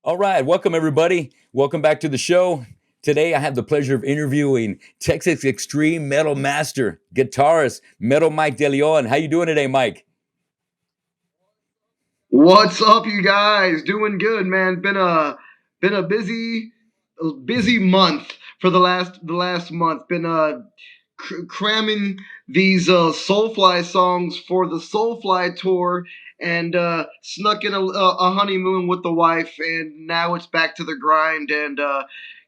All right, welcome everybody. Welcome back to the show. Today I have the pleasure of interviewing Texas Extreme Metal Master, guitarist, Metal Mike DeLeon. How you doing today, Mike? What's up, you guys? Doing good, man. Been a busy month for the last month. Been cramming these Soulfly songs for the Soulfly tour, and snuck in a honeymoon with the wife, and now it's back to the grind and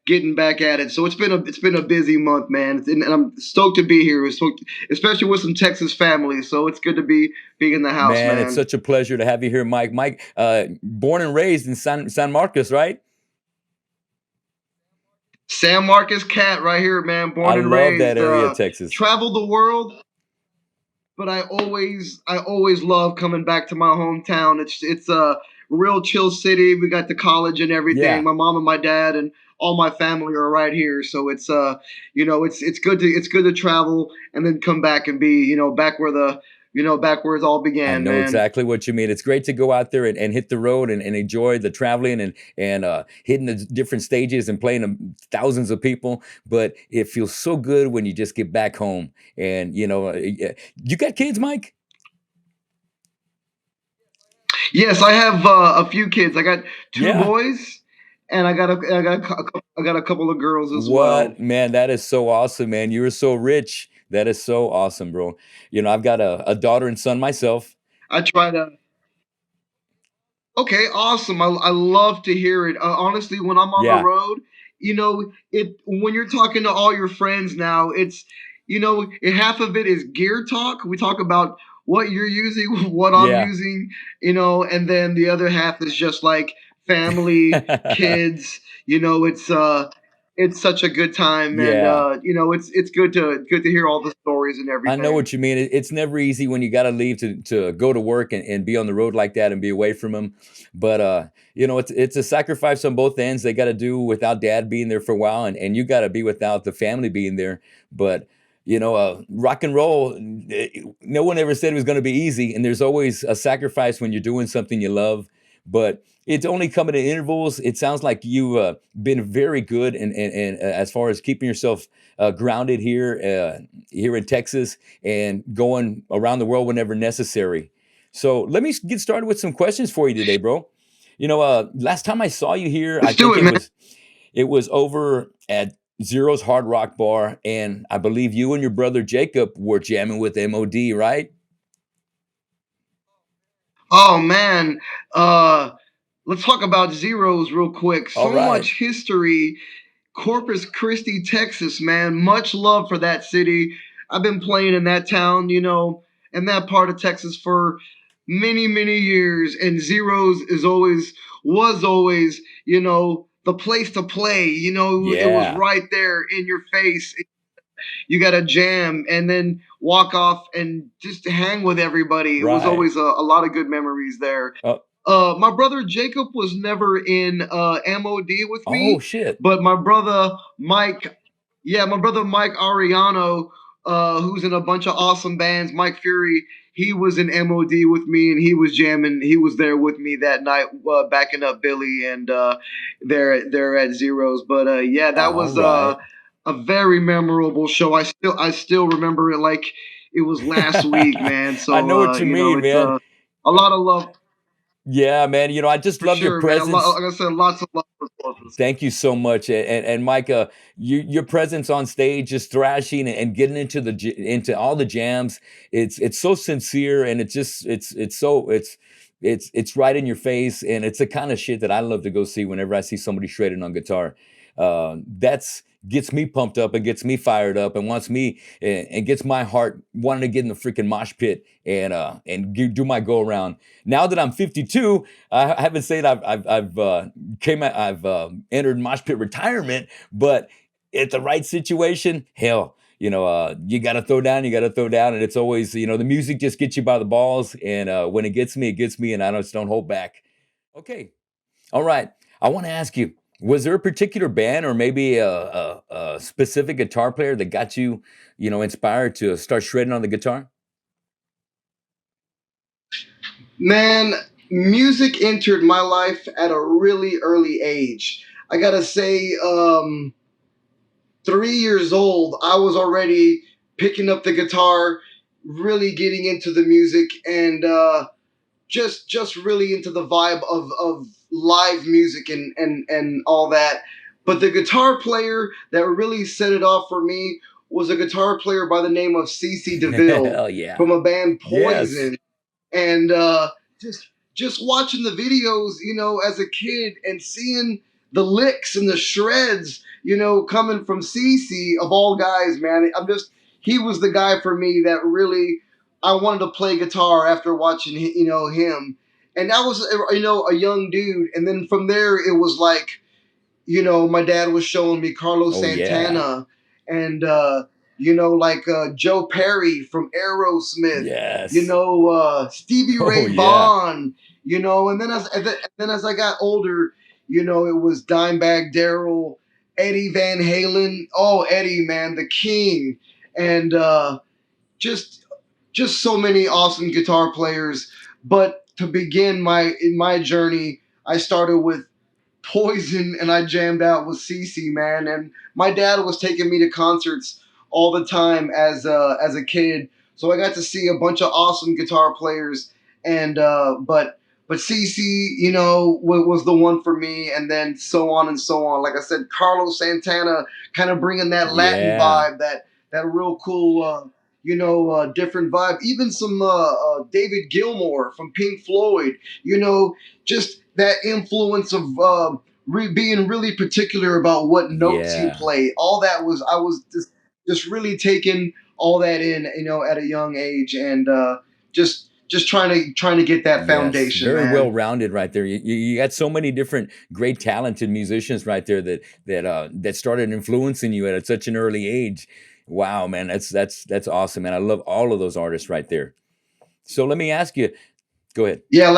getting back at it. So it's been a busy month, man, and I'm stoked to be here. Stoked, especially with some Texas family. So it's good to be being in the house, Man, it's man. such a pleasure to have you here, Mike. Mike, born and raised in San Marcos, right? San Marcos cat right here, man. I Born and love that raised. area of Texas. Traveled the world, but I always love coming back to my hometown. It's a real chill city. We got the college and everything. Yeah. My mom and my dad and all my family are right here. So it's good to travel and then come back and be back where it all I began, know man. exactly what you mean. It's great to go out there and hit the road and enjoy the traveling and hitting the different stages and playing to thousands of people. But it feels so good when you just get back home. And you got kids, Mike? Yes, I have a few kids. I got two Yeah. boys, and I got a couple of girls as well. What man? That is so awesome, man. You're so rich. That is so awesome, bro. I've got a daughter and son myself. I try to. Okay, awesome. I love to hear it. Honestly, when I'm on the Yeah. road, it when you're talking to all your friends now, half of it is gear talk. We talk about what you're using, what I'm Yeah. using, and then the other half is just like family, kids. It's such a good time, and Yeah. it's good to hear all the stories and I know everything. what you mean. It's never easy when you got to leave to go to work and be on the road like that and be away from them. But it's a sacrifice on both ends. They got to do without dad being there for a while, and you got to be without the family being there. But rock and roll, no one ever said it was going to be easy, and there's always a sacrifice when you're doing something you love. But it's only coming in intervals. It sounds like you've been very good and as far as keeping yourself grounded here in Texas and going around the world whenever necessary. So let me get started with some questions for you today, bro. Last time I saw you here, I Let's do think it, man. it was over at Zero's Hard Rock Bar, and I believe you and your brother Jacob were jamming with MOD, right? Oh man. Uh, let's talk about zeros real quick. All So right. much history. Corpus Christi, Texas, man. Much love for that city. I've been playing in that town, in that part of Texas for many, many years. And zeros was always, the place to play. It was Yeah. right there in your face. You got to jam and then walk off and just hang with everybody. It was Right. always a lot of good memories there. Oh, My brother Jacob was never in MOD with oh me, shit. but my brother Mike Ariano, who's in a bunch of awesome bands, Mike Fury, he was in MOD with me, and he was jamming. He was there with me that night, backing up Billy, and there at Zeros. But yeah, that All was right. a very memorable show. I still remember it like it was last week, man. I So know what you mean, it's man. a lot of love Yeah, man. I just for love your sure, man. presence. Like I said, lots of love for Corpus. Thank you so much, and Mike, your presence on stage, just thrashing and getting into all the jams. It's so sincere, and it's right in your face, and it's the kind of shit that I love to go see whenever I see somebody shredding on guitar. That's gets me pumped up and gets me fired up and wants me and gets my heart wanting to get in the freaking mosh pit and do my go around. Now that I'm 52, I haven't said I've entered mosh pit retirement, but at the right situation, hell, you got to throw down, and it's always, the music just gets you by the balls, and when it gets me, and I just don't hold back. Okay, all right. I want to ask you, was there a particular band or maybe a specific guitar player that got you, inspired to start shredding on the guitar? Man, music entered my life at a really early age. I gotta say, 3 years old, I was already picking up the guitar, really getting into the music, and just really into the vibe of live music and all that. But the guitar player that really set it off for me was a guitar player by the name of CC DeVille Hell yeah. from a band Yes. Poison, and just just watching the videos, as a kid and seeing the licks and the shreds, coming from CC of all guys, man. I'm just He was the guy for me that really I wanted to play guitar after watching him, and I was a young dude, and then from there it was like my dad was showing me Carlos Oh yeah. Santana and like Joe Perry from Aerosmith, Yes. Stevie Oh Ray yeah. Vaughan, and then as I got older, it was Dimebag Darrell, Eddie Van Halen. Oh, Eddie, man, the king, and just just so many awesome guitar players. But to begin my journey, I started with Poison, and I jammed out with CC, man. And my dad was taking me to concerts all the time as a kid, so I got to see a bunch of awesome guitar players. And but CC, was the one for me, and then so on and so on. Like I said, Carlos Santana, kind of bringing that Latin Yeah. vibe, that real cool. Different vibe. Even some David Gilmour from Pink Floyd. Just that influence of being really particular about what notes you Yeah. play. All that was I was just really taking all that in, at a young age, and just trying to get that Yes, foundation, very well man. rounded right there. You got so many different great talented musicians right there that started influencing you at such an early age. Wow, man, that's awesome, man. I love all of those artists right there. So let me ask you. Go ahead. Yeah,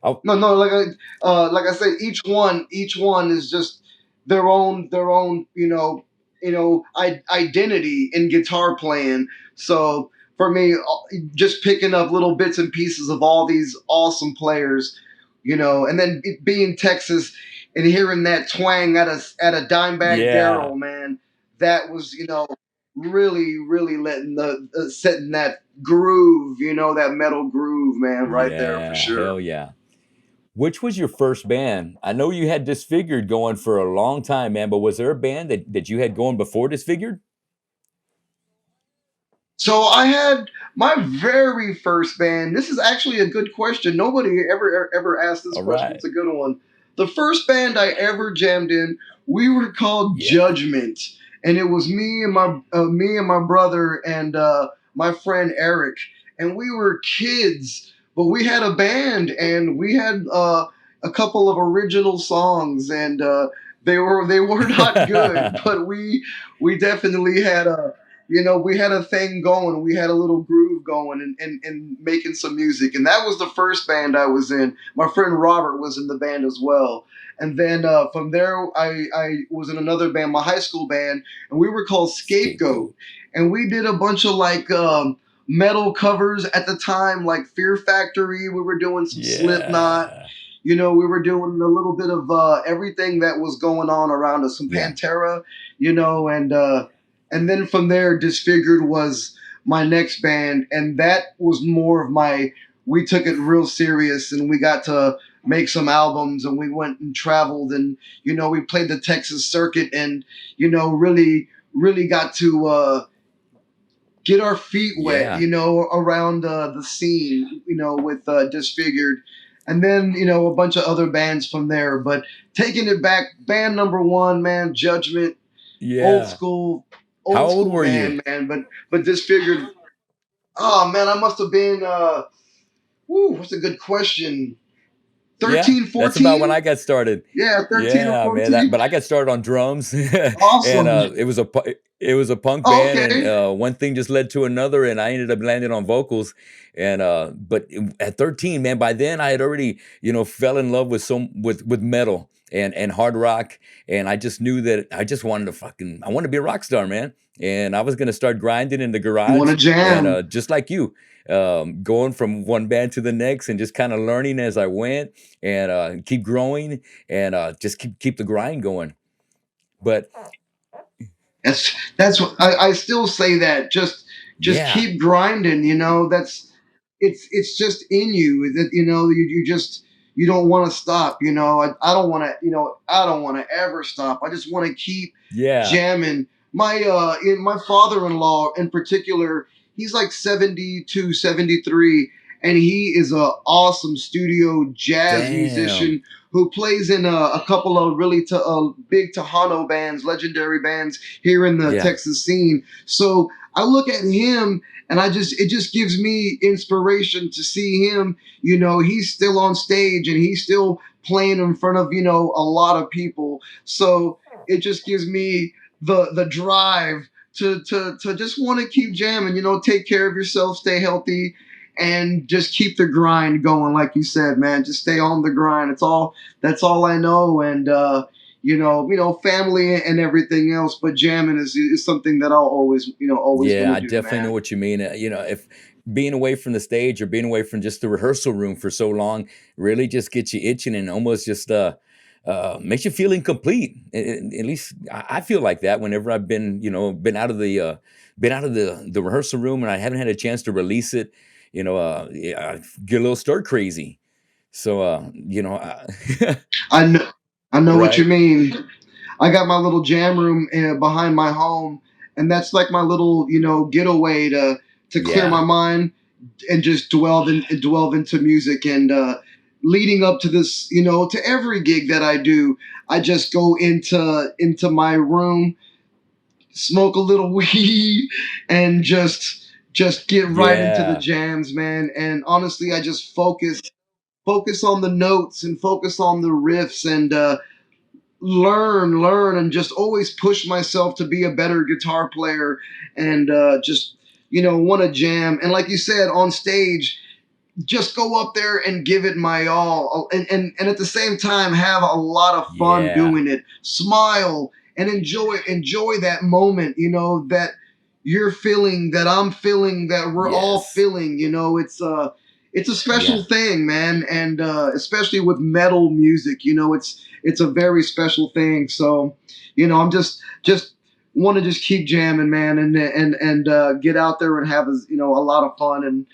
Oh, no, no, like I said, each one is just their own, identity in guitar playing. So for me, just picking up little bits and pieces of all these awesome players, and then being Texas and hearing that twang at a Dimebag yeah, Darrell, man, that was really really letting the setting that groove, that metal groove, man, right there for yeah, sure. hell yeah. Which was your first band? I know you had Disfigured going for a long time, man, but was there a band that you had going before Disfigured? So I had my very first band. This is actually a good question. Nobody ever asked this All question. right. It's a good one. The first band I ever jammed in, we were called Yeah. Judgment, and it was me and my brother and my friend Eric, and we were kids, but we had a band, and we had a couple of original songs, and they were not good, but we definitely had a we had a thing going. We had a little groove going and making some music. And that was the first band I was in. My friend Robert was in the band as well. And then from there, I was in another band, my high school band, and we were called Scapegoat. Scapegoat. And we did a bunch of metal covers at the time, like Fear Factory. We were doing some Slipknot. Yeah. We were doing a little bit of everything that was going on around us, some Yeah. Pantera, and then from there, Disfigured was my next band, and that was more of my. We took it real serious, and we got to make some albums, and we went and traveled, and we played the Texas circuit, and really, really got to get our feet wet, Yeah. around the scene, with Disfigured, and then a bunch of other bands from there. But taking it back, band number one, man, Judgment, old Yeah. school, How old old school were you? band, man. But Disfigured. Oh man, I must have been. What's a good question? Yeah, 13, that's about when 14. I got started. Yeah, 13 or Yeah, man. 14. But I got started on drums, and Awesome. it was a it was a punk band, and Okay. one thing just led to another, and I ended up landing on vocals. And but at 13, man, by then I had already, fell in love with with metal and hard rock, and I just knew that I just wanted to I wanted to be a rock star, man. And I was gonna start grinding in the You want garage, to and jam? just like you, going from one band to the next, and just kind of learning as I went, and keep growing, and just keep the grind going. But That's what I still say that. Just yeah, keep grinding. That's it's just in you that you just you don't want to stop. I don't want to. I don't want to ever stop. I just want to keep yeah, jamming. My father-in-law in particular, he's like 72, 73, and he is a awesome studio jazz damn, musician who plays in a couple of really big Tejano bands, legendary bands here in the yeah, Texas scene. So I look at him and it just gives me inspiration to see him. He's still on stage and he's still playing in front of a lot of people. So it just gives me the drive to just want to keep jamming. Take care of yourself, stay healthy, and just keep the grind going. Like you said, man, just stay on the grind. That's all I know. And family and everything else. But jamming is something that I'll always yeah. gonna I do, definitely know man. what you mean. If being away from the stage or being away from just the rehearsal room for so long really just gets you itching and almost just makes you feel incomplete. At least I feel like that whenever I've been, been out of the rehearsal room and I haven't had a chance to release it. Yeah, I get a little stir crazy. So, I know, I know what you right? mean. I got my little jam room behind my home, and that's like my little getaway to clear my Yeah, mind and just dwell into music. And leading up to this, to every gig that I do, I just go into my room, smoke a little weed, and just get right into the yeah, jams, man. And honestly, I just focus on the notes and focus on the riffs and learn, and just always push myself to be a better guitar player and just want to jam. And like you said, on stage, just go up there and give it my all, and at the same time have a lot of fun yeah. doing it. Smile and enjoy that moment, that you're feeling, that I'm feeling, that we're all Yes. feeling. It's a special Yeah. thing, man, and especially with metal music, it's a very special thing. So I'm just want to just keep jamming, man, and get out there and have a lot of fun and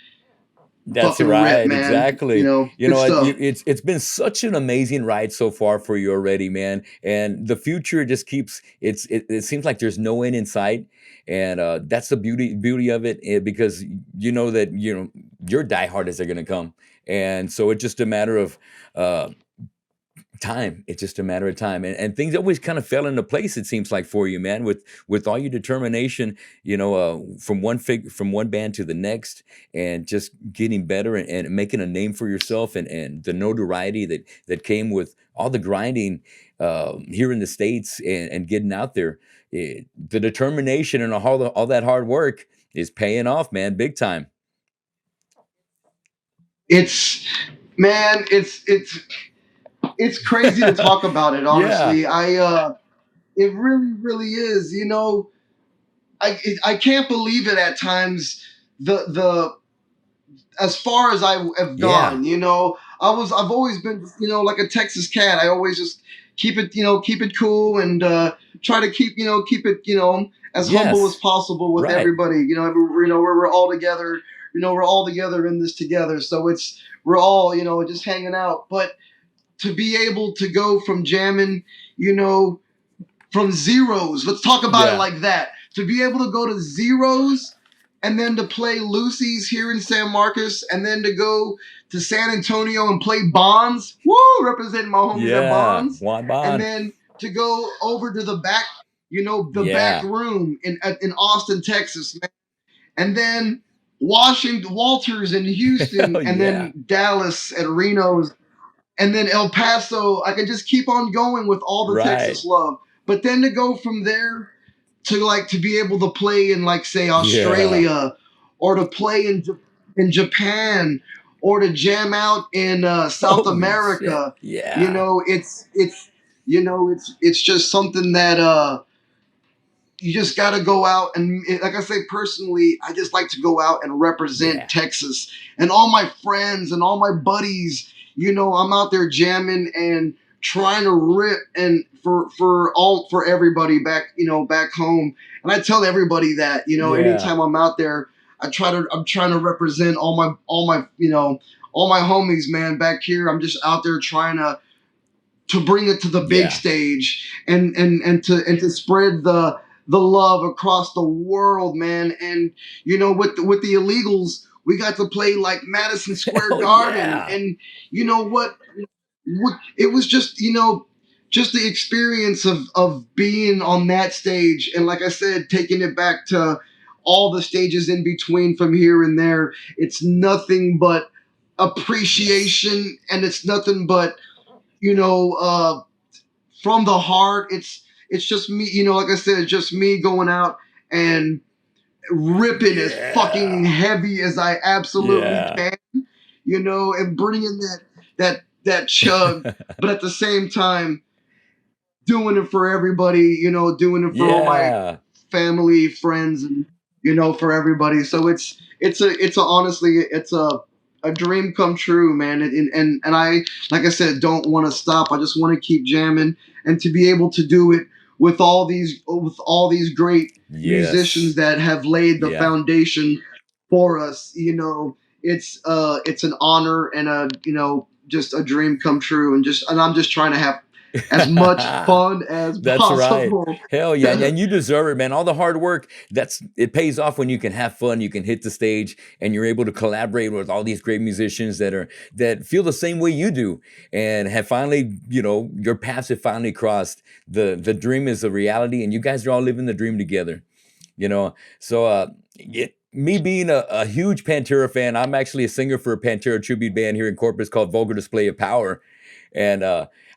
That's fucking rip, right, man. exactly. You Good know what? stuff. It's been such an amazing ride so far for you already, man. And the future just keeps it seems like there's no end in sight. And that's the beauty of it, because you know that your diehard as they're gonna come. And so it's just a matter of uh time. It's just a matter of time, and things always kind of fell into place. It seems like for you, man, with all your determination. From one band to the next, and just getting better, and making a name for yourself, and the notoriety that came with all the grinding here in the states, and getting out there. The determination and all that hard work is paying off, man, big time. It's man, it's crazy to talk about it. Yeah, Honestly, it really is. I can't believe it at times. The As far as I have yeah, gone, I've always been like a Texas cat. I always just keep it cool and try to keep it as humble as yes, possible with right, everybody. We're all together. We're all together in this together. So we're all just hanging out. But to be able to go from jamming, you know, from zeros. Let's talk about it yeah. like that. To be able to go to zeros and then to play Lucy's here in San Marcos and then to go to San Antonio and play Bonds. Woo! Representing my homies at Yeah, Bonds. Juan And Bond. then to go over to the back, the back Yeah, room in Austin, Texas, man. And then Washington, Walters in oh Houston, and yeah, then Dallas at Reno's, and then El Paso. I can just keep on going with all the right. Texas love. But then to go from there to be able to play in, like, say, Yeah. Australia, or to play in Japan, or to jam out in South Holy shit. America. You Yeah. know, it's it's just something that you just got to go out and, like I say, personally, I just like to go out and represent Yeah. Texas, and all my friends and all my buddies. I'm out there jamming and trying to rip, and for everybody back, back home. And I tell everybody that, Yeah. anytime I'm out there, I'm trying to represent all my homies, man, back here. I'm just out there trying to bring it to the big Yeah. stage, and to spread the love across the world, man. And with the Illegals, we got to play like Madison Square Hell Garden, yeah. and you know what it was just, just the experience of being on that stage, and, like I said, taking it back to all the stages in between from here and there. It's nothing but Yes. appreciation, and it's nothing but, you know, uh, from the heart. It's just me, like I said, it's just me going out and ripping as fucking Yeah. heavy as I absolutely Yeah. can, and bringing that chug, but at the same time doing it for everybody, doing it for all my Yeah. family, friends, and for everybody. So it's a honestly, it's a dream come true, man. And I, like I said, don't want to stop. I just want to keep jamming, and to be able to do it with all these great musicians Yes. that have laid the Yeah. foundation for us. It's an honor, and just a dream come true, and I'm just trying to have as much fun as That's right. possible. Hell yeah. And you deserve it, man. All the hard work, it pays off when you can have fun, you can hit the stage, and you're able to collaborate with all these great musicians that feel the same way you do, and have finally, your paths have finally crossed. The dream is a reality, and you guys are all living the dream together. So me being a huge Pantera fan, I'm actually a singer for a Pantera tribute band here in Corpus called Vulgar Display of Power. And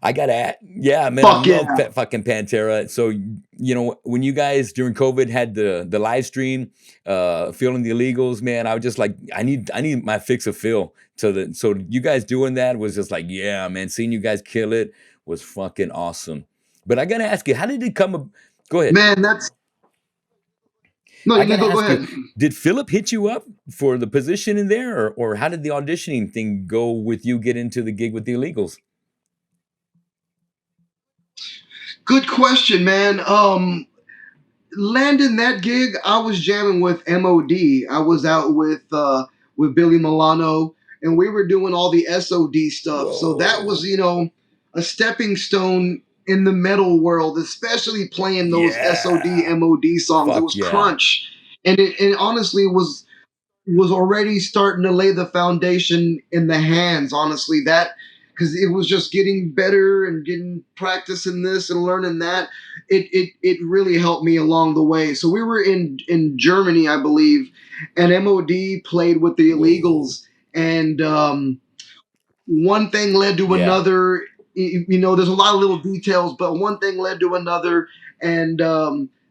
I gotta, yeah, man, I Fuck love yeah. fucking Pantera. So when you guys during COVID had the live stream, feeling the illegals, man, I was just like, I need my fix of Phil. So you guys doing that was just like, yeah, man, seeing you guys kill it was fucking awesome. But I gotta ask you, how did it come? Go ahead. Man, that's no, I you can gotta go ask you, ahead. did Philip hit you up for the position in there, or how did the auditioning thing go with you get into the gig with the illegals? Good question, man. Landing that gig, I was jamming with MOD. I was out with Billy Milano, and we were doing all the SOD stuff. So that was, Whoa. a stepping stone in the metal world, especially playing those SOD Yeah. MOD songs. It Fuck was yeah. crunch, and it honestly was already starting to lay the foundation in the hands, honestly, that because it was just getting better and getting practice in this and learning that. It really helped me along the way. So we were in Germany, I believe, and MOD played with the Whoa. Illegals, and one thing led to Yeah. another. There's a lot of little details, but one thing led to another, and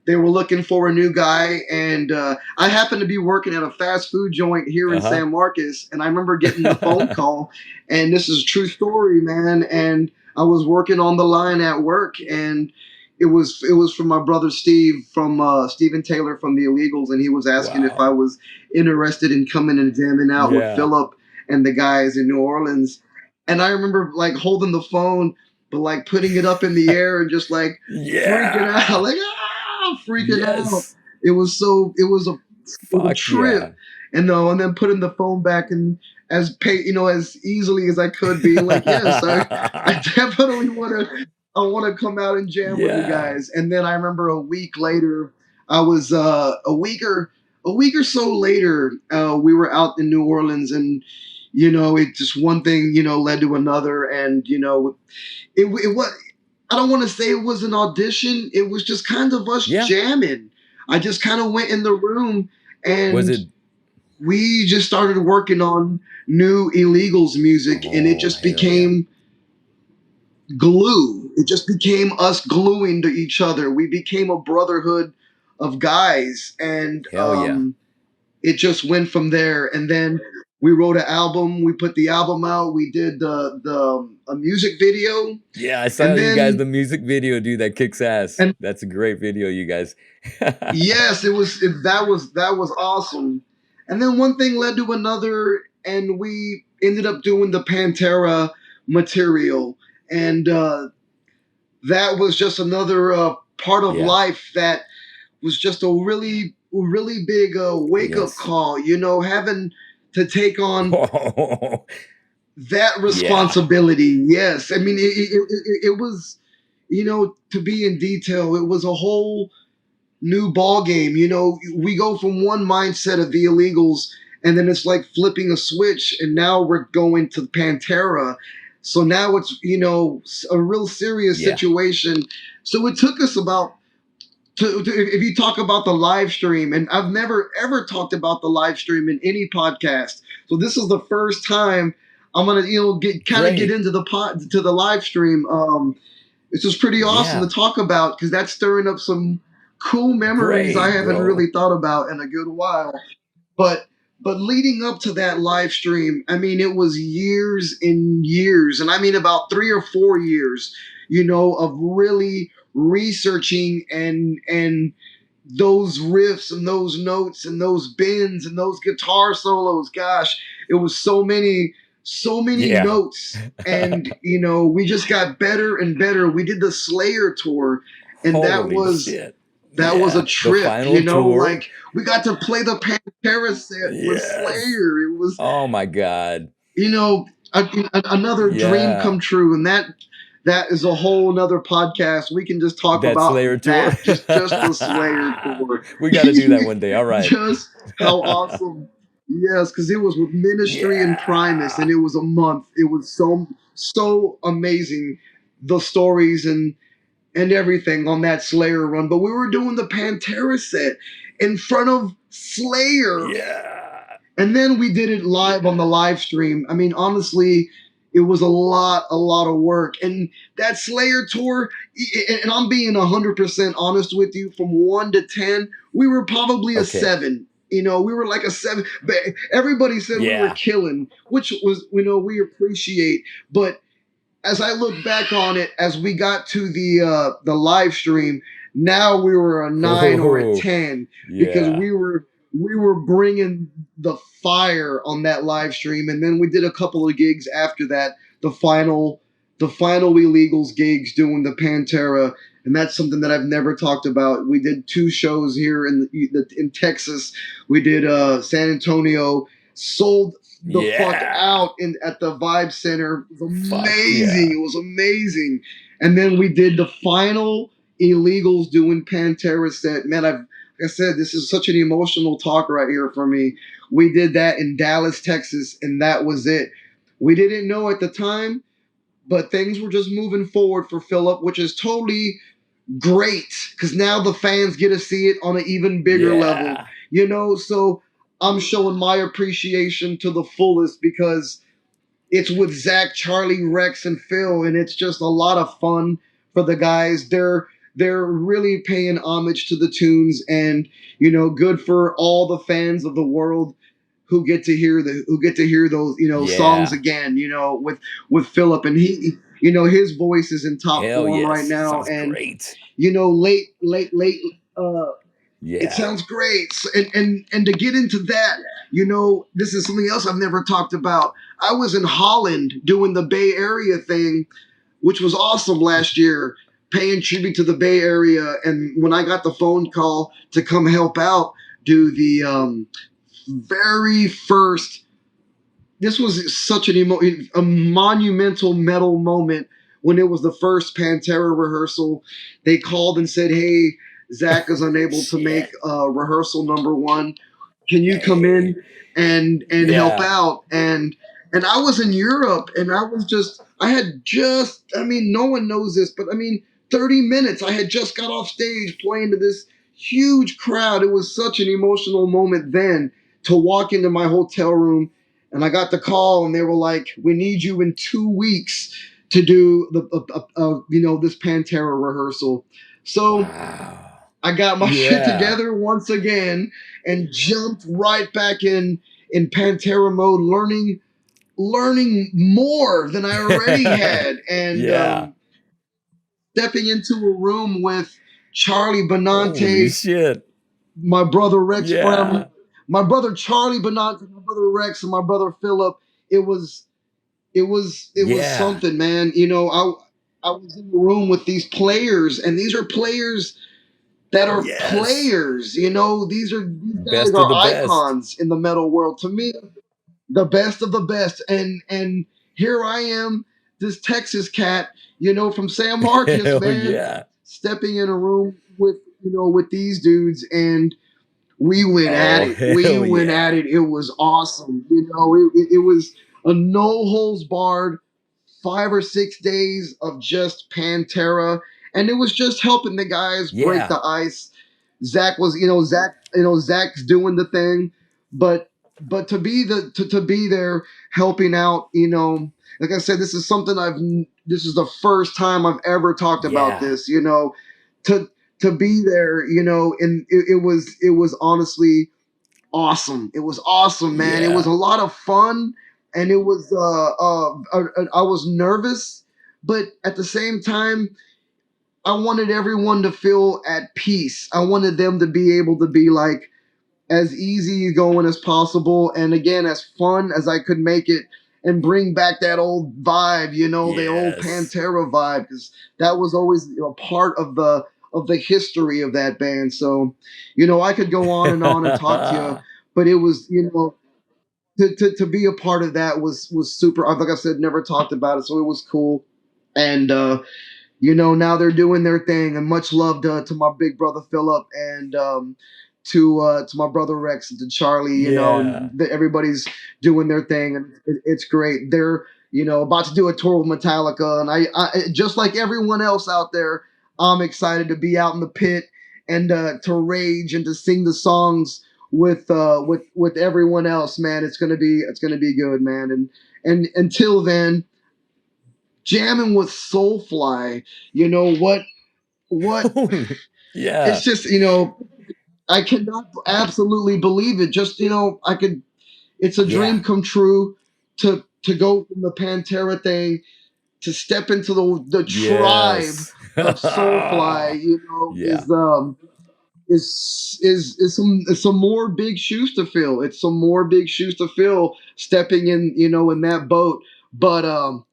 they were looking for a new guy. And I happened to be working at a fast food joint here in Uh-huh. San Marcos, and I remember getting the phone call, and this is a true story, man. And I was working on the line at work, and it was from my brother Steve, from Steven Taylor from the Illegals, and he was asking if I Wow. was interested in coming and jamming out with Yeah. Philip and the guys in New Orleans. And I remember like holding the phone, but like putting it up in the air and just like freaking out, Yeah. like freaking out. Yes. It was a Fuck trip, yeah. and then putting the phone back and as easily as I could, being like, yes, I definitely I want to come out and jam with you Yeah. guys. And then I remember a week later, I was a week or so later, we were out in New Orleans, and it just one thing led to another, and it was. I don't want to say it was an audition. It was just kind of us Yeah. jamming. I just kind of went in the room, Was and it? we just started working on new Illegals music, and it Oh, just hell yeah. became glue. It just became us gluing to each other. We became a brotherhood of guys, and Hell yeah. it just went from there. And then we wrote an album. We put the album out. We did the a music video, Yeah, I saw and you guys then the music video, dude. That kicks ass. and That's a great video, you guys. yes, that was awesome. And then one thing led to another, and we ended up doing the Pantera material, and that was just another part of Yeah. life that was just a really big wake up Yes. call. You know, having to take on Oh, that yeah. responsibility. Yes, I mean it was, you know, to be in detail, it was a whole new ball game. You know, we go from one mindset of the illegals, and then it's like flipping a switch, and now we're going to Pantera. So now it's, you know, a real serious Yeah. situation. So it took us about if you talk about the live stream, and I've never ever talked about the live stream in any podcast. So this is the first time I'm gonna, you know, get Great. into the to the live stream. It's just pretty awesome Yeah. to talk about because that's stirring up some cool memories I Great, haven't bro. really thought about in a good while. But leading up to that live stream, I mean, it was years and years, and I mean about 3 or 4 years, you know, of really researching and those riffs and those notes and those bends and those guitar solos. Gosh, it was so many Yeah. notes, and you know, we just got better and better. We did the Slayer tour, and Holy shit. that was a Yeah. The trip, you final know, tour. like we got to play the Pantera set with Yes. Slayer. It was, Oh my God. you know, another dream Yeah. come true. And that is a whole nother podcast. We can just talk That about Slayer tour. that, just the Slayer tour. We got to do that one day. All right. Just how awesome. Yes, because it was with Ministry and Primus, and Yeah. it was a month. It was so amazing, the stories and everything on that Slayer run. But we were doing the Pantera set in front of Slayer, Yeah. and then we did it live on the live stream. I mean, honestly, it was a lot of work. And that Slayer tour, and I'm being 100% honest with you, from 1 to 10, we were probably a Okay. 7. You know, we were like a 7. But everybody said we were Yeah. killing, which was, you know, we appreciate. But as I look back on it, as we got to the live stream, now we were a 9 or a Oh, 10 because yeah. we were bringing the fire on that live stream, and then we did a couple of gigs after that. The final illegals gigs doing the Pantera, and that's something that I've never talked about. We did 2 shows here in Texas. We did San Antonio. Sold the fuck Yeah. out in at the Vibe Center. It was Fuck amazing. yeah. It was amazing. And then we did the final illegals doing Pantera set. Man, like I said, this is such an emotional talk right here for me. We did that in Dallas, Texas, and that was it. We didn't know at the time, but things were just moving forward for Philip, which is totally great because now the fans get to see it on an even bigger level, Yeah. you know. So I'm showing my appreciation to the fullest because it's with Zach, Charlie, Rex, and Phil, and it's just a lot of fun for the guys. They're really paying homage to the tunes, and you know, good for all the fans of the world who get to hear those, you know, songs Yeah. again, you know, with Philip. And he, you know, his voice is in top Hell form right yes. now, Sounds and great. you know, late uh it Yeah. sounds great. And to get into that, you know, this is something else I've never talked about. I was in Holland doing the Bay Area thing, which was awesome last year, paying tribute to the Bay Area. And when I got the phone call to come help out, do the very first, this was such a monumental metal moment when it was the first Pantera rehearsal. They called and said, "Hey, Zach is unable to make Shit. rehearsal number 1. Can you come Hey. in and help Yeah. out?" And I was in Europe, and I had just, I mean, no one knows this, but I mean, 30 minutes. I had just got off stage playing to this huge crowd. It was such an emotional moment then to walk into my hotel room, and I got the call, and they were like, "We need you in 2 weeks to do the you know, this Pantera rehearsal." So Wow. I got my shit Yeah. together once again and jumped right back in Pantera mode, learning more than I already had, and Yeah. stepping into a room with Charlie Holy Benante, shit. my brother Rex Brown, Yeah. my brother Charlie Benante, my brother Rex, and my brother Philip. It was it was Yeah. something, man. You know, I was in the room with these players, and these are players that are Yes. players. You know, these guys Best of are the best. icons in the metal world to me, the best of the best. And here I am, this Texas cat, you know, from San Marcos, Hell man, yeah. stepping in a room with with these dudes, and we went at Oh, it. We hell went at yeah. it. It was awesome. You know, it was a no holds barred 5 or 6 days of just Pantera, and it was just helping the guys break Yeah. the ice. Zach was, Zach's doing the thing, but to be to be there helping out, like I said, this is the first time I've ever talked about Yeah. this, to be there, and it was honestly awesome. It was awesome, man. It was a Yeah. lot of fun, and it was I was nervous, but at the same time, I wanted everyone to feel at peace. I wanted them to be able to be like as easy going as possible, and again as fun as I could make it, and bring back that old vibe, the old Yes. Pantera vibe, because that was always a part of the history of that band. So, I could go on and talk to you, but it was, to be a part of that was super. Like I said, never talked about it, so it was cool. And now they're doing their thing, and much love to my big brother Philip, and to my brother Rex and to Charlie, and Yeah. everybody's doing their thing, and it's great. They're about to do a tour with Metallica, and I just like everyone else out there, I'm excited to be out in the pit, and to rage and to sing the songs with everyone else, man. It's gonna be good, man. And until then, jamming with Soulfly. You know what? Holy. It's Yeah. just I cannot absolutely believe it. Just I could. It's a Yeah. dream come true to go from the Pantera thing to step into the tribe Yes. of Soulfly. Yeah. Is some more big shoes to fill. It's some more big shoes to fill stepping in, in that boat. But I'm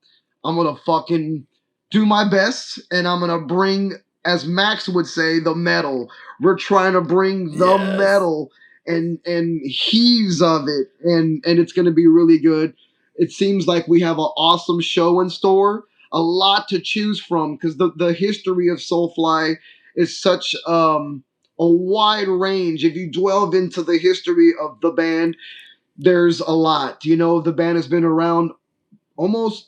gonna fucking do my best, and I'm gonna bring, as Max would say, the metal. We're trying to bring the Yes. metal and heaves of it, and it's gonna be really good. It seems like we have an awesome show in store, a lot to choose from, because the history of Soulfly is such a wide range. If you delve into the history of the band, there's a lot. The band has been around almost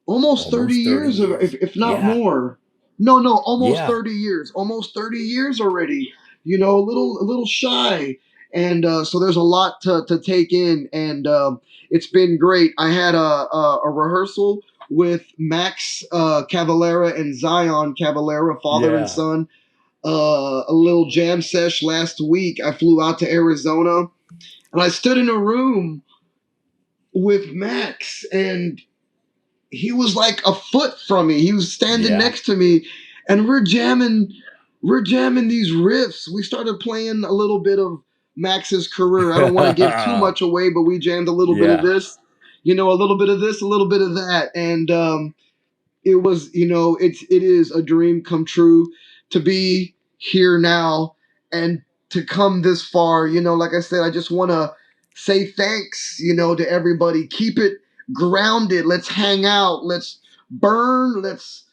almost 30 Almost 30 years, years. if not Yeah. more. No, almost Yeah. 30 years. Almost 30 years already. A little shy. And so there's a lot to take in, and it's been great. I had a rehearsal with Max Cavalera and Zion Cavalera, father and Yeah. son, a little jam sesh last week. I flew out to Arizona, and I stood in a room with Max, and he was like a foot from me. He was standing Yeah. next to me, and we're jamming these riffs. We started playing a little bit of Max's career. I don't want to give too much away, but we jammed a little bit of Yeah. this, a little bit of this, a little bit of that, and it was, it is a dream come true to be here now, and to come this far. Like I said, I just want to say thanks, to everybody. Keep it grounded. Let's hang out. Let's burn. Let's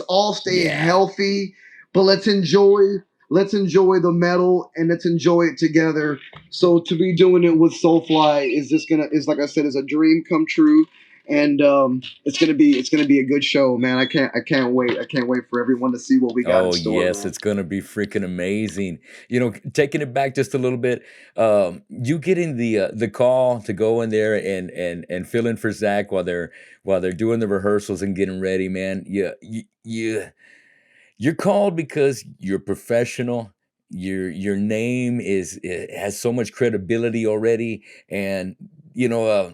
all stay Yeah. healthy, but let's enjoy the metal, and let's enjoy it together. So to be doing it with Soulfly is, like I said, is a dream come true, and it's gonna be a good show, man. I can't wait. I can't wait for everyone to see what we got in Oh, store, yes, man. it's gonna be freaking amazing. Taking it back just a little bit, you getting the call to go in there and fill in for Zach while they're doing the rehearsals and getting ready, man. You're called because you're professional. Your name is it has so much credibility already, and you know,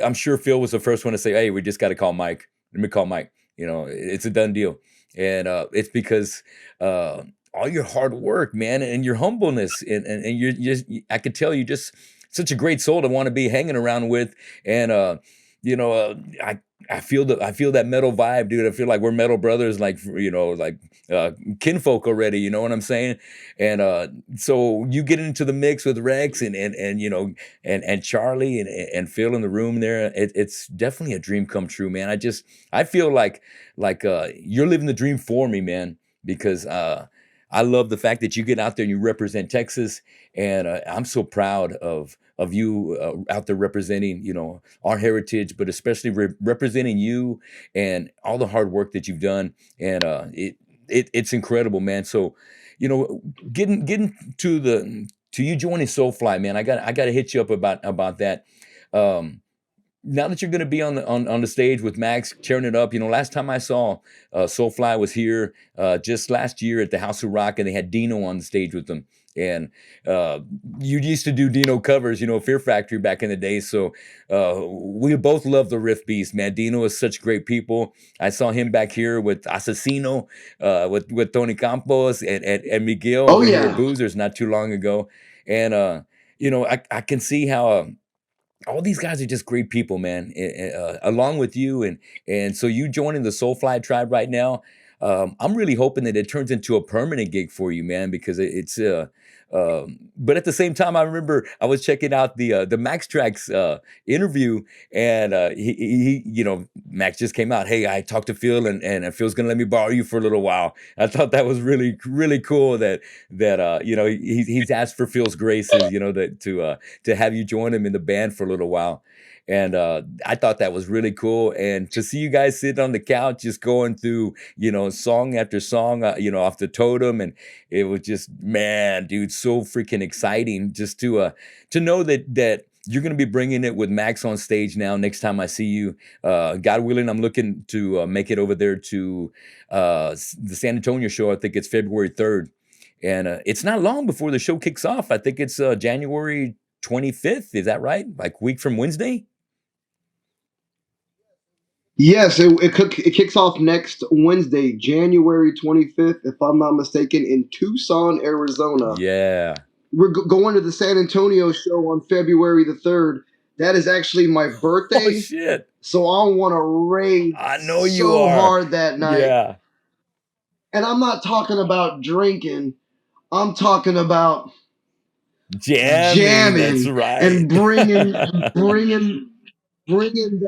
I'm sure Phil was the first one to say, "Hey, we just got to call Mike. Let me call Mike." You know, it's a done deal, and it's because uh, all your hard work, man, and your humbleness, and you're just I could tell you just such a great soul to want to be hanging around with, and you know, I feel that metal vibe, dude. I feel like we're metal brothers, like like kinfolk already. You know what I'm saying? And so you get into the mix with Rex and and Charlie and Phil in the room there. It's definitely a dream come true, man. I feel like you're living the dream for me, man, because I love the fact that you get out there and you represent Texas, and I'm so proud of you out there representing our heritage, but especially representing you and all the hard work that you've done, and it's incredible, man. So, you know, getting to you joining Soulfly, man. I got to hit you up about that. Um, Now that you're going to be on the stage with Max tearing it up, last time I saw Soulfly was here just last year at the House of Rock, and they had Dino on the stage with them. And uh, you used to do Dino covers, Fear Factory back in the day. So we both love the Riff Beast, man. Dino is such great people. I saw him back here with Asesino, with Tony Campos and Miguel Oh over here at yeah. Boozers not too long ago. And I can see how. All these guys are just great people, man. Along with you, and so you joining the Soulfly tribe right now. I'm really hoping that it turns into a permanent gig for you, man, because it's. But at the same time, I remember I was checking out the Max Tracks interview, and Max just came out. Hey, I talked to Phil, and Phil's gonna let me borrow you for a little while. I thought that was really cool that he's asked for Phil's graces, that to have you join him in the band for a little while. And I thought that was really cool. And to see you guys sit on the couch just going through, song after song, off the totem. And it was just, man, dude, so freaking exciting just to know that you're going to be bringing it with Max on stage now. Next time I see you, God willing, I'm looking to make it over there to the San Antonio show. I think it's February 3rd. And it's not long before the show kicks off. I think it's January 25th. Is that right? Like week from Wednesday? Yes, it kicks off next Wednesday, January 25th, if I'm not mistaken, in Tucson, Arizona. Yeah. We're going to the San Antonio show on February the 3rd. That is actually my Oh birthday, shit. so I want to rave I know you so are. hard that night. Yeah. And I'm not talking about drinking. I'm talking about Jamming. That's jamming right. and bringing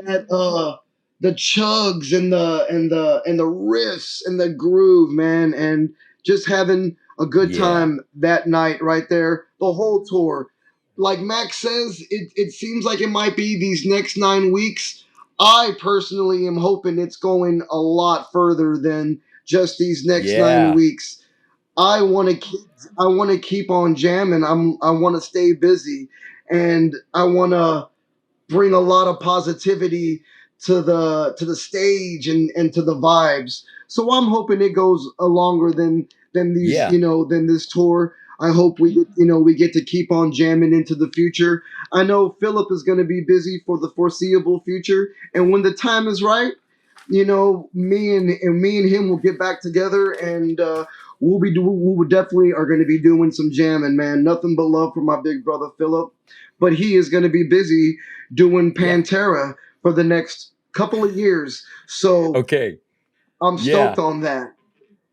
that the chugs and the riffs and the groove, man, and just having a good Yeah. time that night right there. The whole tour, like Max says, it seems like it might be these next 9 weeks. I personally am hoping it's going a lot further than just these next nine Yeah. weeks. I want to keep I want to keep on jamming. I want to stay busy, and I want to bring a lot of positivity to the stage and to the vibes. So I'm hoping it goes a longer than these Yeah. than this tour. I hope we get to keep on jamming into the future. I know Philip is going to be busy for the foreseeable future, and when the time is right, me and him will get back together, and we will definitely are going to be doing some jamming, man. Nothing but love for my big brother Philip, but he is going to be busy doing Yeah. Pantera for the next couple of years. So Okay. I'm Yeah. stoked on that.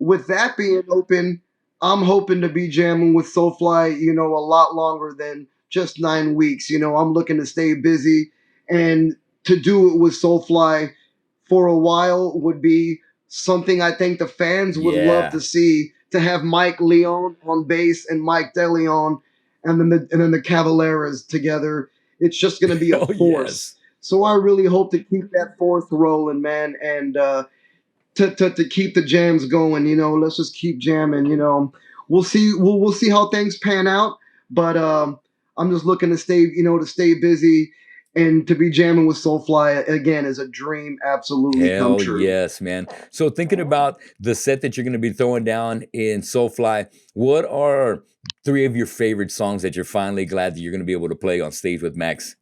With that being open, I'm hoping to be jamming with Soulfly, a lot longer than just 9 weeks. I'm looking to stay busy, and to do it with Soulfly for a while would be something I think the fans would love Yeah. to see. To have Mike DeLeon on bass and Mike DeLeon, and then the Cavaleras together, it's just going to be a Oh force. yes. So I really hope to keep that force rolling, man, and to keep the jams going. Let's just keep jamming. We'll see. We'll see how things pan out. But I'm just looking to stay busy and to be jamming with Soulfly again is a dream absolutely come Hell true. yes, man. So thinking about the set that you're going to be throwing down in Soulfly, what are three of your favorite songs that you're finally glad that you're going to be able to play on stage with Max?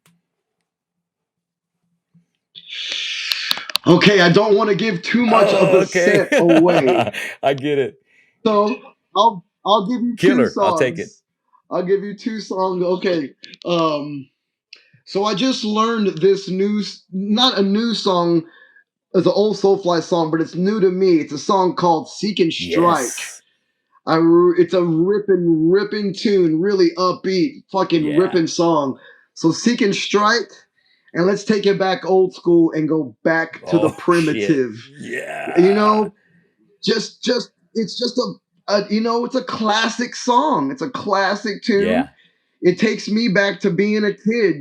Okay, I don't want to give too much of Oh, the okay. set away. I get it. So I'll give you two Killer. I'll take it. songs. I'll give you two songs. Okay. So I just learned this new, not a new song, it's an old Soulfly song, but it's new to me. It's a song called "Seek and Strike." Yes. It's a ripping tune, really upbeat, fucking Yeah. ripping song. So "Seek and Strike," and let's take it back old school and go back to the Oh, shit. primitive. You Yeah. know, just it's just it's a classic song. It's a classic tune. Yeah. It takes me back to being a kid,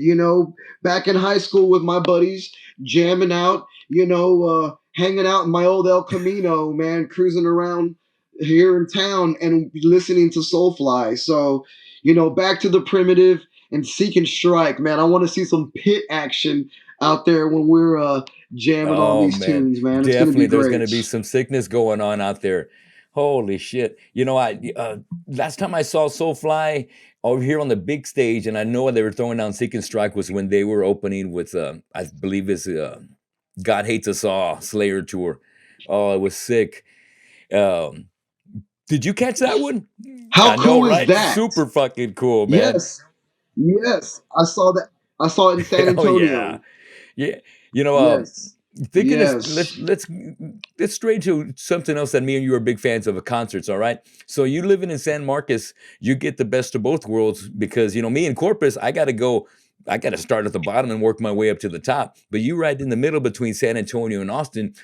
back in high school with my buddies, jamming out, hanging out in my old El Camino, man, cruising around here in town and listening to Soulfly. So, back to the primitive and seek and strike, man. I want to see some pit action out there when we're jamming on Oh these man, tunes, man. It's gonna definitely. be There's going great. to be some sickness going on out there. Holy shit! I last time I saw Soulfly over here on the big stage, and I know they were throwing down Seek and Strike was when they were opening with I believe it's God Hates Us All Slayer tour. Oh, it was sick. Um, did you catch that one? How I know, cool is right? that? Super fucking cool, man. Yes, yes, I saw that. I saw it in San Hell yeah. Antonio. Yeah, you know, Yes, thinking this, yes. let's stray to something else that me and you are big fans of concerts. All right, so you living in San Marcos, you get the best of both worlds because me in Corpus, I got to start at the bottom and work my way up to the top. But you right in the middle between San Antonio and Austin,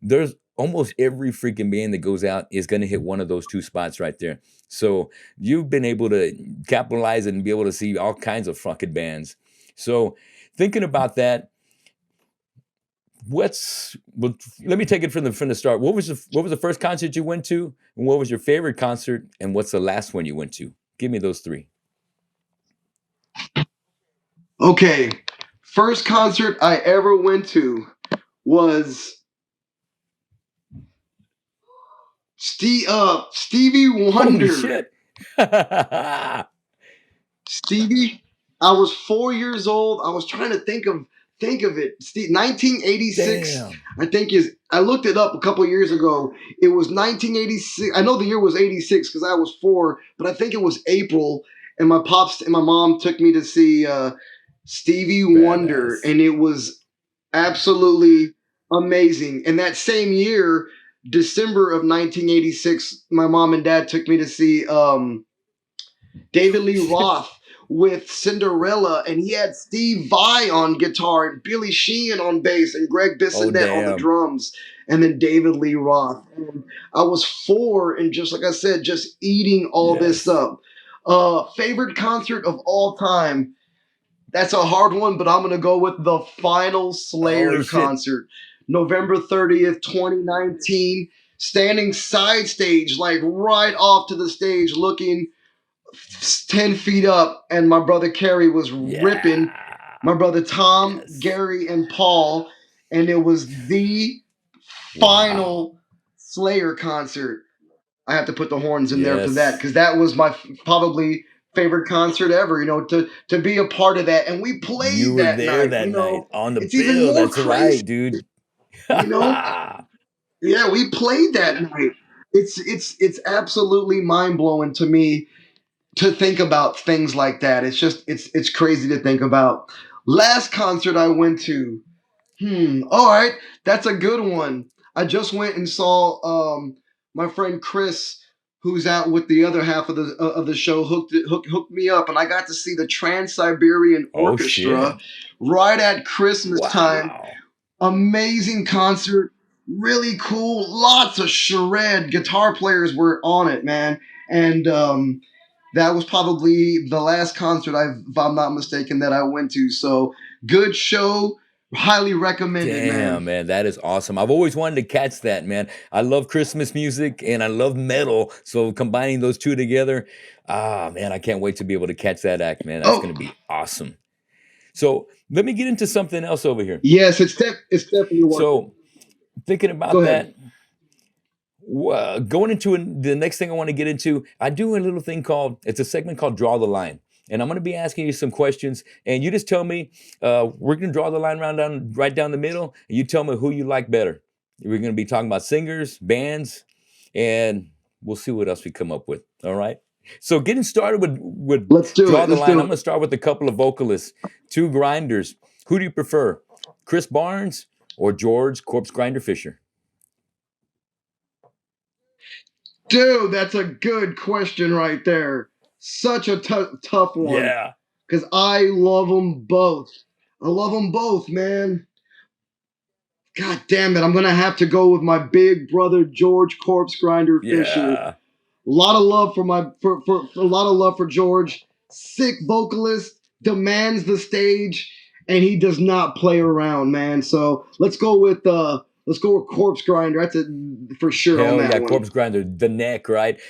there's almost every freaking band that goes out is going to hit one of those two spots right there. So you've been able to capitalize and be able to see all kinds of fucking bands. So thinking about that, well, let me take it from the start. What was the first concert you went to, and what was your favorite concert, and what's the last one you went to? Give me those three. Okay, first concert I ever went to was Stevie Holy Wonder. shit! Damn. Stevie, I was 4 years old. I was trying to think of it. 1986. I think is. I looked it up a couple years ago. It was 1986. I know the year was 86 because I was 4, but I think it was April. And my pops and my mom took me to see Stevie Wonder, Badass. and it was absolutely amazing. And that same year, December of 1986, my mom and dad took me to see David Lee Roth with Cinderella, and he had Steve Vai on guitar and Billy Sheehan on bass and Greg Oh Bissonette on the damn. drums, and then David Lee Roth. And I was 4, and just like I said, just eating all this Yes. up. Favorite concert of all time. That's a hard one, but I'm gonna go with the final Holy Slayer shit. concert, November 30th, 2019. Standing side stage, like right off to the stage, looking 10 feet up, and my brother Kerry was ripping Yeah. my brother Tom, Yes. Gary, and Paul, and it was the Wow. final Slayer concert. I have to put the horns in there for that Yes. because that was my probably favorite concert ever. To be a part of that, and we You played were that there night. that night on the It's even bill. more That's crazy. right, dude. You know, yeah, we played that night. It's absolutely mind blowing to me to think about things like that. It's crazy to think about. Last concert I went to. All right, that's a good one. I just went and saw my friend Chris, who's out with the other half of the show, hooked me up, and I got to see the Trans Siberian Oh Orchestra shit. right at Christmas time. Wow. Amazing concert, really cool. Lots of shred guitar players were on it, man, and that was probably the last concert if I'm not mistaken, that I went to. So good show, highly recommended, man. Damn, man, that is awesome. I've always wanted to catch that, man. I love Christmas music and I love metal. So combining those two together, man, I can't wait to be able to catch that act, man. That's Oh, gonna be awesome. So let me get into something else over here. Yes, it's definitely worth it. So thinking Go about ahead. that, going into the next thing I want to get into, I do a little thing called, it's a segment called Draw the Line. And I'm going to be asking you some questions, and you just tell me, we're going to draw the line right down the middle, and you tell me who you like better. We're going to be talking about singers, bands, and we'll see what else we come up with. All right. So getting started with Let's do Draw it. the Let's Line, do I'm it. going to start with a couple of vocalists, two grinders. Who do you prefer, Chris Barnes or George Corpse Grinder Fisher? Dude, that's a good question right there. Such a tough one Yeah. because I love them both. I love them both, man. God damn it, I'm gonna have to go with my big brother George Corpse Grinder Fisher. Yeah. A lot of love for a lot of love for George. Sick vocalist, demands the stage, and he does not play around, man. So let's go with Corpse Grinder. That's it for sure on Hell yeah, that one. Corpse Grinder, the neck, right?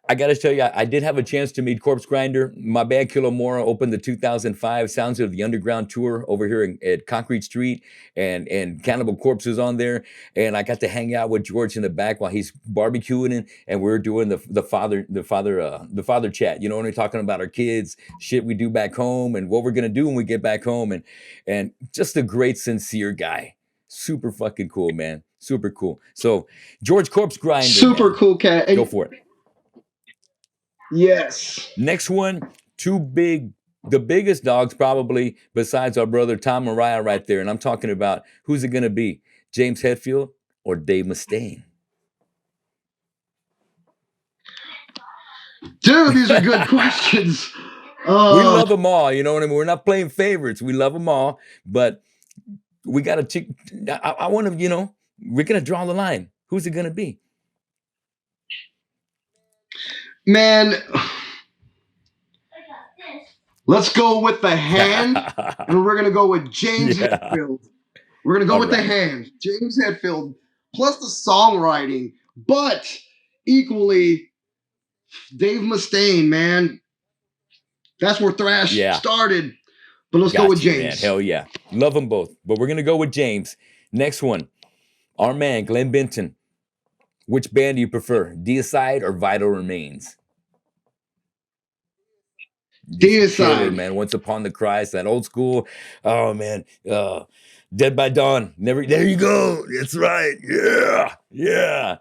I got to tell you, I did have a chance to meet Corpse Grinder. My band Kilomora opened the 2005 Sounds of the Underground tour over here at Concrete Street, and Cannibal Corpse was on there, and I got to hang out with George in the back while he's barbecuing, and we are doing the father chat. You know, when we're talking about our kids, shit we do back home, and what we're gonna do when we get back home, and just a great, sincere guy. Super fucking cool, man. Super cool. So George Corpse Grinder, Super man. cool cat. Go And for it. yes. Next one, the biggest dogs probably besides our brother Tom Mariah right there. And I'm talking about, who's it going to be? James Hetfield or Dave Mustaine? Dude, these are good questions. We Uh love them all. You know what I mean? We're not playing favorites. We love them all. But we got to, I want to, we're going to draw the line. Who's it going to be? man, let's go with the hand, and we're gonna go with James Yeah. Hetfield. We're gonna go All with the right. hand, James Hetfield, plus the songwriting, but equally Dave Mustaine, man. That's where thrash Yeah. started. But let's go with Got you, man. James. Hell yeah. Love them both. But we're going to go with James. Next one. Our man, Glenn Benton. Which band do you prefer? Deicide or Vital Remains? Just killer, Deicide. man. Once Upon the Christ, that old school. Oh, man. Dead by Dawn. Never. There you go. That's right. Yeah. Yeah.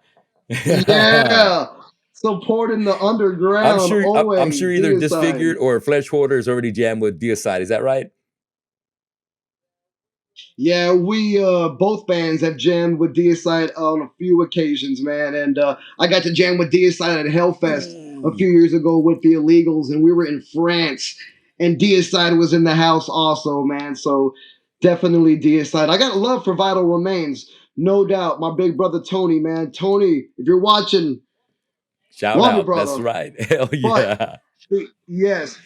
Yeah. Supporting the I'm underground sure. I'm always. sure either Deicide. Disfigured or Flesh Hoarder is already jammed with Deicide. Is that right? Yeah, we both bands have jammed with Deicide on a few occasions, man. And I got to jam with Deicide at Hellfest a Ooh. few years ago with the Illegals, and we were in France, and Deicide was in the house also, man. So definitely Deicide. I got love for Vital Remains, no doubt. My big brother Tony, man. Tony, if you're watching, Shout love you, out. That's brother. right. Hell But yeah. yes,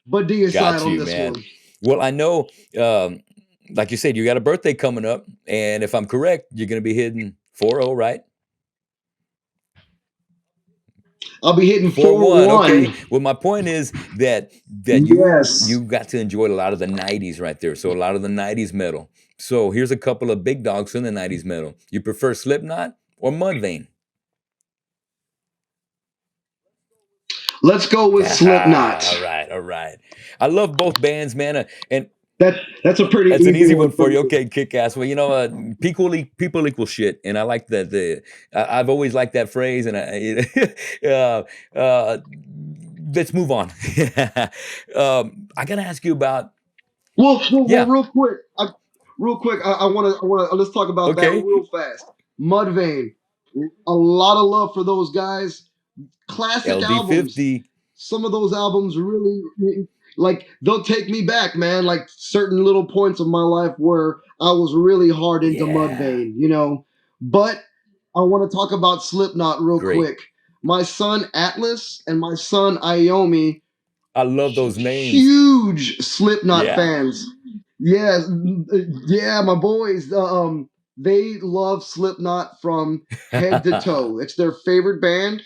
but Deicide Got on you, this man. one. Well, I know, like you said, you got a birthday coming up, and if I'm correct, you're going to be hitting 4-0, right? I'll be hitting 4-1. 4-1. Okay. Well, my point is that you Yes. got to enjoy a lot of the '90s right there. So a lot of the '90s metal. So here's a couple of big dogs from the '90s metal. You prefer Slipknot or Mudvayne? Let's go with Slipknot. All right, all right. I love both bands, man, and That's a pretty that's an easy easy one one for for you. me. Okay, kick ass. Well, people equal shit, and I like that. I've always liked that phrase, and let's move on. I gotta ask you about, Well, yeah. real quick. I want to. Let's talk about that Okay, real fast. Mudvayne, a lot of love for those guys. Classic albums. LD50. Some of those albums really, like, they'll take me back, man. Like certain little points of my life where I was really hard into Yeah, Mudvayne, you know. But I want to talk about Slipknot real great. quick. My son Atlas and my son Iomi, I love those names. huge Slipknot Yeah. fans. Yes, yeah, my boys. They love Slipknot from head to toe. It's their favorite band.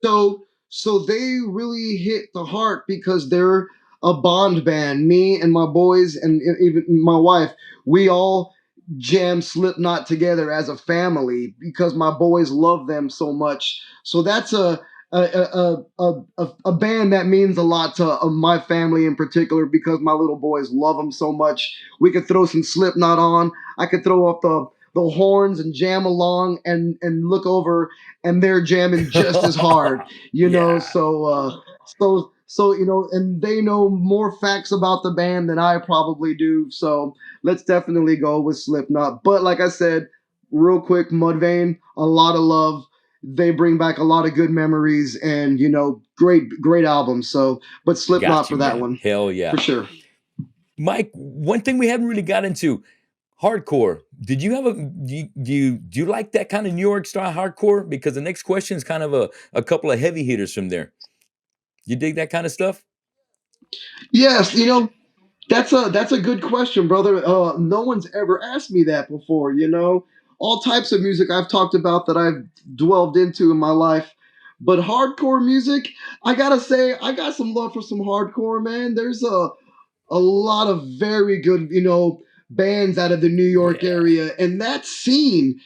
So they really hit the heart because they're a bond band. Me and my boys and even my wife, we all jam Slipknot together as a family because my boys love them so much. So that's a band that means a lot to my family in particular because my little boys love them so much. We could throw some Slipknot on. I could throw up the horns and jam along and look over and they're jamming just as hard, you know. Yeah, So you know, and they know more facts about the band than I probably do. So let's definitely go with Slipknot. But like I said, real quick, Mudvayne, a lot of love. They bring back a lot of good memories and you know, great albums. So, but Slipknot got for you, that man. one Hell for yeah. sure. Mike, one thing we haven't really got into, hardcore. Did you have a do you like that kind of New York style hardcore? Because the next question is kind of a couple of heavy hitters from there. You dig that kind of stuff? Yes, you know, that's a good question, brother. No one's ever asked me that before. You know, all types of music I've talked about that I've delved into in my life, but hardcore music, I gotta say, I got some love for some hardcore, man. There's a lot of very good, you know, bands out of the New York Yeah. area, and that scene,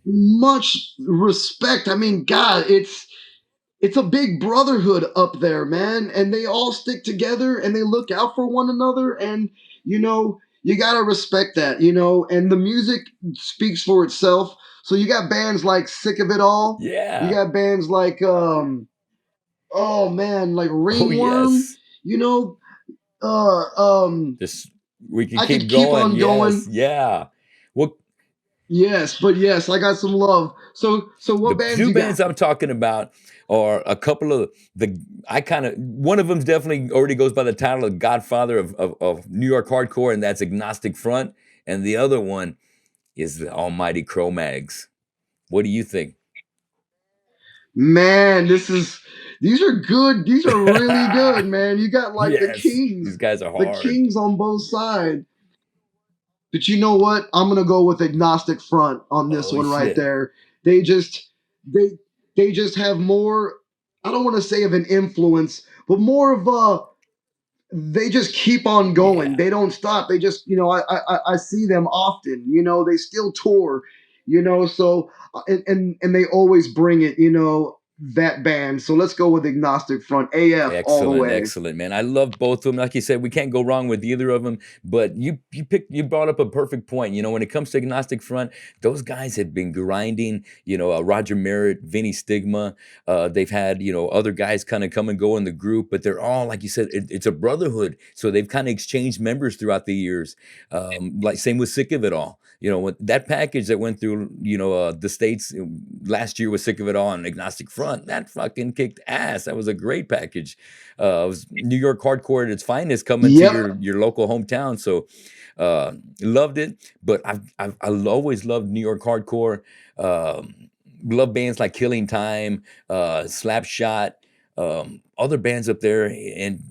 much respect. I mean, God, it's a big brotherhood up there, man, and they all stick together and they look out for one another, and you know, you gotta respect that, you know, and the music speaks for itself. So you got bands like Sick of It All, you Yeah. got bands like oh man, like Oh Ringworm, yes. you know, uh um This we can I keep could keep going. on Yes. going. Yeah. Well, Yes, but yes, I got some love. So the what bands two you got? bands I'm talking about are a couple of the I kind of one of them definitely already goes by the title of Godfather of New York hardcore, and that's Agnostic Front, and the other one is the Almighty Cro-Mags. What do you think? Man, these are good. These are really good, man. You got like Yes, these guys are the hard. Kings on both sides. But you know what? I'm gonna go with Agnostic Front on this Oh one right shit. there. They just they they just have more. I don't want to say of an influence, but more of a they just keep on going. Yeah. They don't stop. They just, you know, I see them often. You know, they still tour. You know, so and they always bring it. You know, that band. So let's go with Agnostic Front, AF all the Excellent, way. excellent, man. I love both of them. Like you said, we can't go wrong with either of them. But you brought up a perfect point. You know, when it comes to Agnostic Front, those guys have been grinding. You know, Roger Merritt, Vinny Stigma. They've had other guys kind of come and go in the group, but they're all like you said. It's a brotherhood. So they've kind of exchanged members throughout the years. Like same with Sick of It All. You know, that package that went through the states last year was Sick of It All and Agnostic Front. That fucking kicked ass. That was a great package. It was New York hardcore at its finest coming to Yep. your local hometown. So loved it. But I've always loved New York hardcore. Love bands like Killing Time, Slapshot, other bands up there, and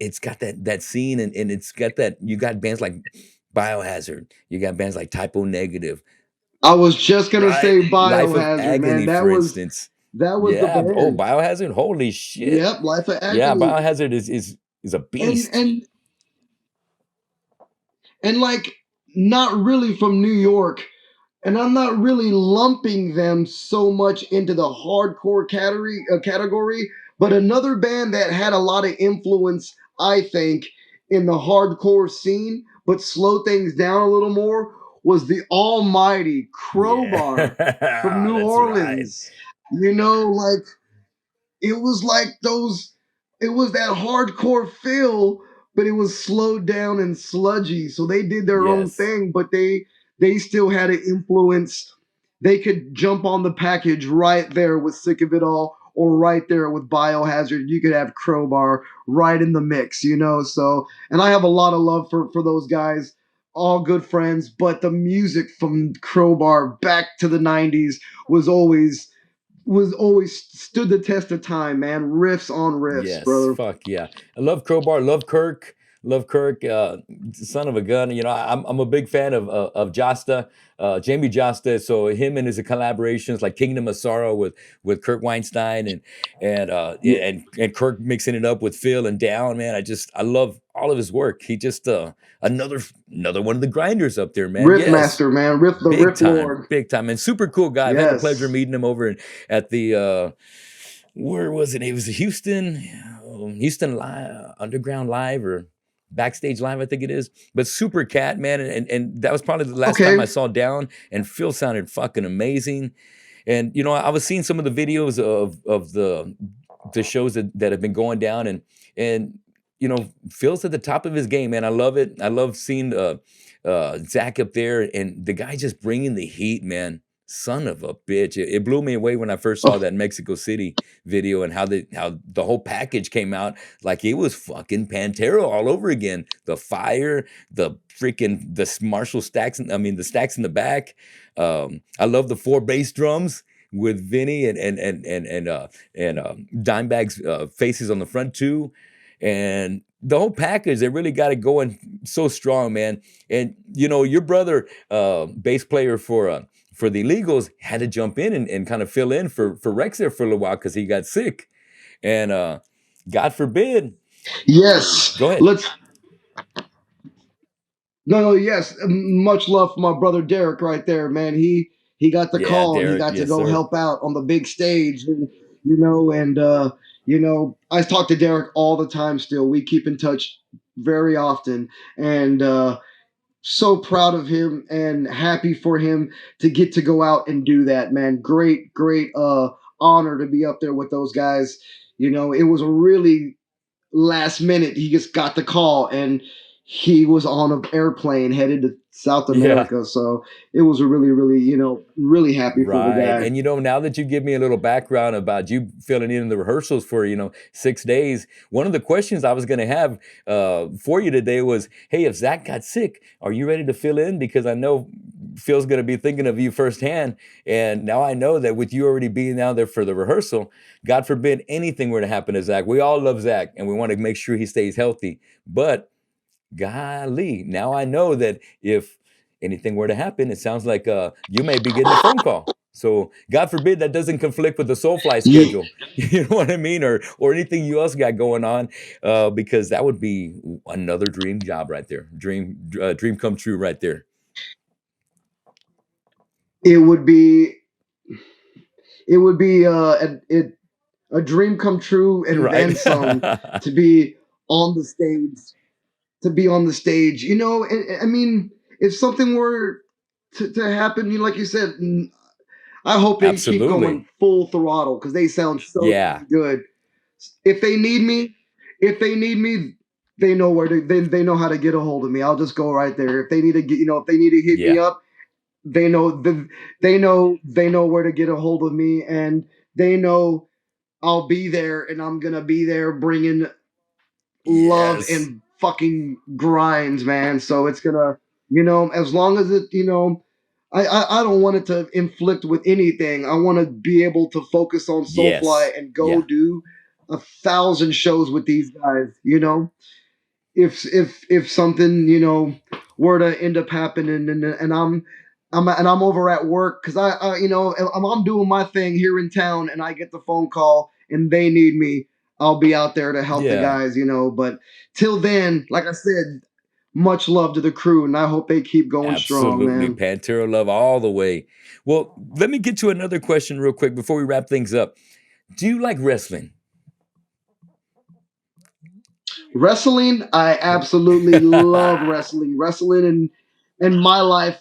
it's got that scene, and it's got that you got bands like Biohazard, you got bands like Typo Negative, I was just gonna right? say Life of Biohazard, man. Agony, for instance. That was the Yeah. Oh, band. Biohazard. Holy shit. Yep, Life of Yeah, Agony. Biohazard is a And beast. and and like not really from New York, and I'm not really lumping them so much into the hardcore category, but another band that had a lot of influence, I think, in the hardcore scene, but slow things down a little more, was the almighty Yeah, Crowbar from New that's right. Orleans. You know, like it was like those it was that hardcore feel, but it was slowed down and sludgy, so they did their own Yes, thing, but they still had an influence. They could jump on the package right there with Sick of It All, or right there with Biohazard. You could have Crowbar right in the mix, you know. So, and I have a lot of love for those guys, all good friends, but the music from Crowbar back to the 90s was always stood the test of time, man. Riffs on riffs, yes. brother. Fuck yeah. I love Crowbar. Love Kirk. love Kirk, son of a gun. You know, I'm a big fan of Josta, Jamie Josta. So him and his collaborations like Kingdom of Sorrow with Kurt Weinstein and Kirk mixing it up with Phil and Down. Man, I love all of his work. He just another another one of the grinders up there, man. Riff Yes, master, man. Riff the Riff Lord. big time, and super cool guy. I've had the pleasure of Yes. meeting him over at the where was it? It was Houston, Houston Live, Underground Live or Backstage Live, I think it is. But super cat, man, and that was probably the last time I Okay. saw Down, and Phil sounded fucking amazing. And you know, I was seeing some of the videos of the shows that have been going down, and you know, Phil's at the top of his game, man. I love it. I love seeing Zach up there, and the guy just bringing the heat, man. Son of a bitch! It blew me away when I first saw Oh, that Mexico City video and how the whole package came out like it was fucking Pantera all over again. The fire, the freaking Marshall stacks. I mean, the stacks in the back. I love the 4 bass drums with Vinny and Dimebag's faces on the front too, and the whole package. They really got it going so strong, man. And you know, your brother, bass player for the Illegals, had to jump in and kind of fill in for Rex there for a little while because he got sick, and God forbid. yes. Go ahead. Let's No, no, yes. Much love for my brother Derek right there, man. He got the Yeah, call and he Derek. got to Yes, go sir. help out on the big stage, and I talk to Derek all the time still. We keep in touch very often, and so proud of him and happy for him to get to go out and do that, man. Great, great honor to be up there with those guys. It was a really last minute. He just got the call and he was on an airplane headed to South Yeah. America. So it was a really, really, really happy for the Right. guy. And you know, now that you give me a little background about you filling in the rehearsals for, 6 days, one of the questions I was going to have for you today was, hey, if Zach got sick, are you ready to fill in? Because I know Phil's going to be thinking of you firsthand. And now I know that with you already being down there for the rehearsal, God forbid anything were to happen to Zach. We all love Zach and we want to make sure he stays healthy. But golly, now I know that if anything were to happen, it sounds like you may be getting a phone call. So God forbid that doesn't conflict with the Soulfly Yeah, schedule. You know what I mean, or anything you else got going on, because that would be another dream job right there, dream come true right there. it would be a dream come true and Right? then some to be on the stage I mean, if something were to happen, like you said, I hope they keep Absolutely. going full throttle because they sound so Yeah. damn good. If they need me, if they need me, they know where to. They know how to get a hold of me. I'll just go right there. If they need to get, if they need to hit me Yeah. up, they know where to get a hold of me, and they know I'll be there, and I'm gonna be there bringing love Yes. and fucking grinds, man. So it's gonna, as long as it, I don't want it to inflict with anything. I want to be able to focus on Yes. Soulfly and go Yeah. do 1,000 shows with these guys. If something were to end up happening and I'm over at work because I'm doing my thing here in town and I get the phone call and they need me, I'll be out there to help the Yeah. guys. But till then, like I said, much love to the crew and I hope they keep going strong, Absolutely. man. Pantera love all the way. Well, let me get to another question real quick before we wrap things up. Do you like wrestling? Wrestling, I absolutely love wrestling. Wrestling and my life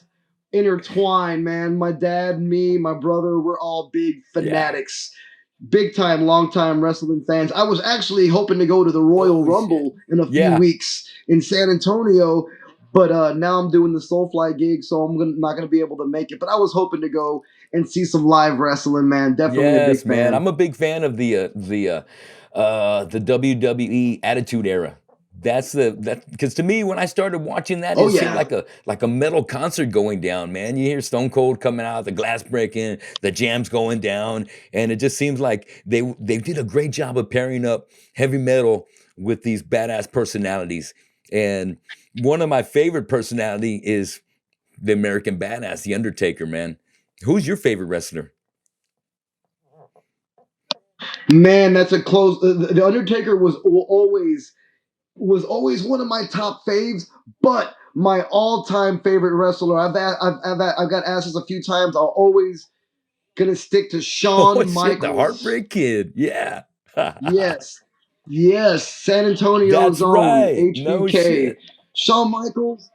intertwined, man. My dad, me, my brother, we're all big Yeah. fanatics. Big time, long time wrestling fans. I was actually hoping to go to the Royal Oh shit. Rumble in a few Yeah. weeks in San Antonio, but now I'm doing the Soulfly gig, so not gonna be able to make it. But I was hoping to go and see some live wrestling, man. Definitely a big Yes, man. fan. I'm a big fan of the WWE Attitude Era. That's that because to me when I started watching that, Oh it seemed yeah. like a metal concert going down, man. You hear Stone Cold coming out, the glass breaking, the jams going down, and it just seems like they did a great job of pairing up heavy metal with these badass personalities. And one of my favorite personality is the American Badass, the Undertaker, man. Who's your favorite wrestler? Man, that's a close. The Undertaker was always one of my top faves, but my all-time favorite wrestler. I've got asked this a few times. I'll always gonna stick to Oh Shawn shit, the Michaels. Heartbreak Kid. Yeah. Yes, yes, San Antonio's That's own right. No HBK. shit. Shawn Michaels,